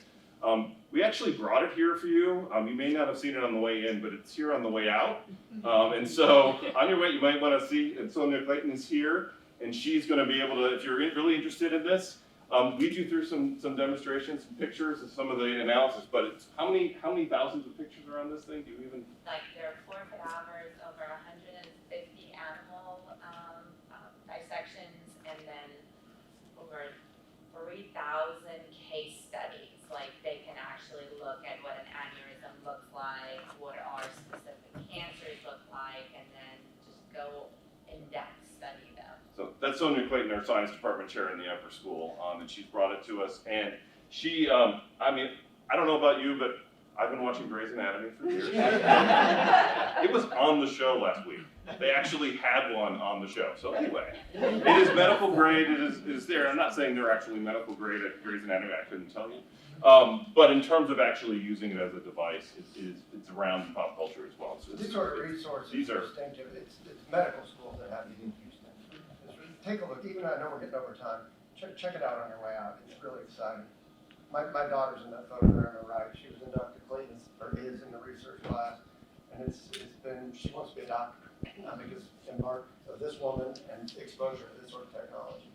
We actually brought it here for you. You may not have seen it on the way in, but it's here on the way out. And so on your way, you might want to see, and Sonia Clayton is here, and she's going to be able to, if you're really interested in this, lead you through some demonstrations, some pictures, and some of the analysis. But it's, how many thousands of pictures are on this thing? Do you even? Like there are 4 cadavers, over 150 animal dissections, and then over 3,000 case studies. Like they can actually look at what an aneurysm looks like, what our specific cancers look like, and then just go in depth study them. So that's Sonia Clayton, our science department chair in the upper school, and she's brought it to us. And she, I mean, I don't know about you, but I've been watching Grey's Anatomy for years. It was on the show last week. They actually had one on the show. So anyway, it is medical grade. It is there. I'm not saying they're actually medical grade at Grey's Anatomy. I couldn't tell you. But in terms of actually using it as a device, it's around pop culture as well. So These sort of resources, these are distinctive. It's medical schools that have these in Houston. Take a look. Even though I know we're getting over time, check it out on your way out. It's really exciting. My daughter's in that photo there on the right. She was in Dr. Clayton's, or is in the research class, and she wants to be a doctor because in part of this woman and exposure to this sort of technology.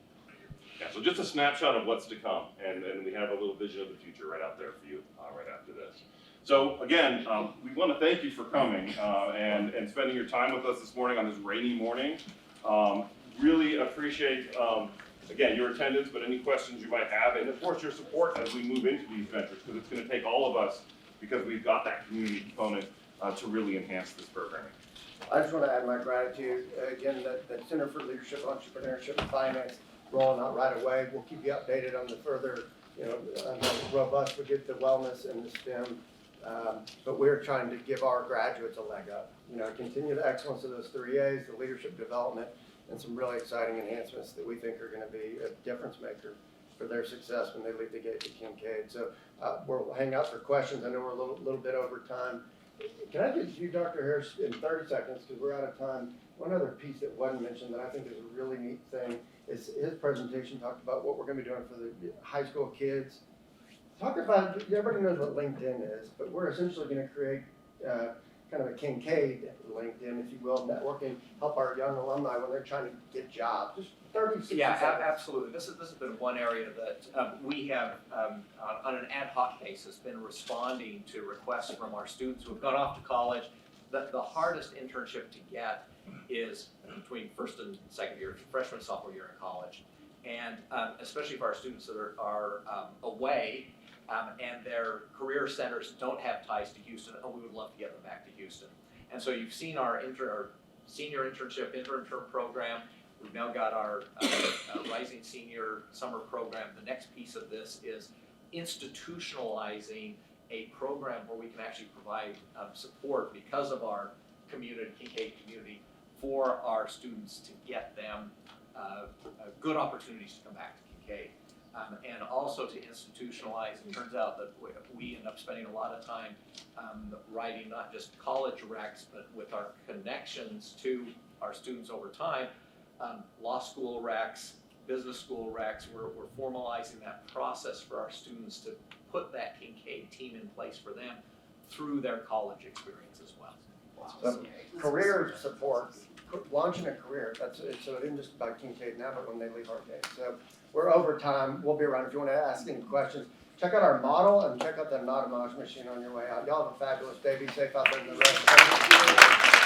Yeah, so just a snapshot of what's to come, and we have a little vision of the future right out there for you right after this. So again, we want to thank you for coming and spending your time with us this morning on this rainy morning. Really appreciate, again, your attendance, but any questions you might have, and of course your support as we move into these ventures, because it's going to take all of us, because we've got that community component to really enhance this programming. I just want to add my gratitude. Again, that Center for Leadership, Entrepreneurship, and Finance rolling out right away. We'll keep you updated on the further, on how robust we get the wellness and the STEM. But we're trying to give our graduates a leg up. Continue the excellence of those 3 A's, the leadership development, and some really exciting enhancements that we think are going to be a difference maker for their success when they leave the gate to Kinkaid. So we'll hang out for questions. I know we're a little bit over time. Can I get you, Dr. Harris, in 30 seconds, because we're out of time. One other piece that wasn't mentioned that I think is a really neat thing is his presentation talked about what we're going to be doing for the high school kids. Talk about, everybody knows what LinkedIn is, but we're essentially going to create kind of a Kinkaid LinkedIn, if you will, networking, help our young alumni when they're trying to get jobs. Just 30 seconds. Yeah, absolutely. This has been one area that we have, on an ad hoc basis, been responding to requests from our students who have gone off to college. The hardest internship to get is between first and second year, freshman, sophomore year in college. And especially for our students that are away and their career centers don't have ties to Houston, and we would love to get them back to Houston. And so you've seen our senior internship, intern program. We've now got our Rising Senior Summer Program. The next piece of this is institutionalizing a program where we can actually provide support because of our community, Kinkaid community, for our students to get them good opportunities to come back to Kinkaid. And also to institutionalize. It turns out that we end up spending a lot of time writing not just college recs, but with our connections to our students over time, law school recs, business school recs. We're formalizing that process for our students to put that Kinkaid team in place for them through their college experience as well. So, career support, launching a career, so it isn't just about Kinkaid now, but when they leave our gate. So we're over time. We'll be around if you want to ask any questions. Check out our model and check out the Nautimage machine on your way out. Y'all have a fabulous day. Be safe out there in the rest of the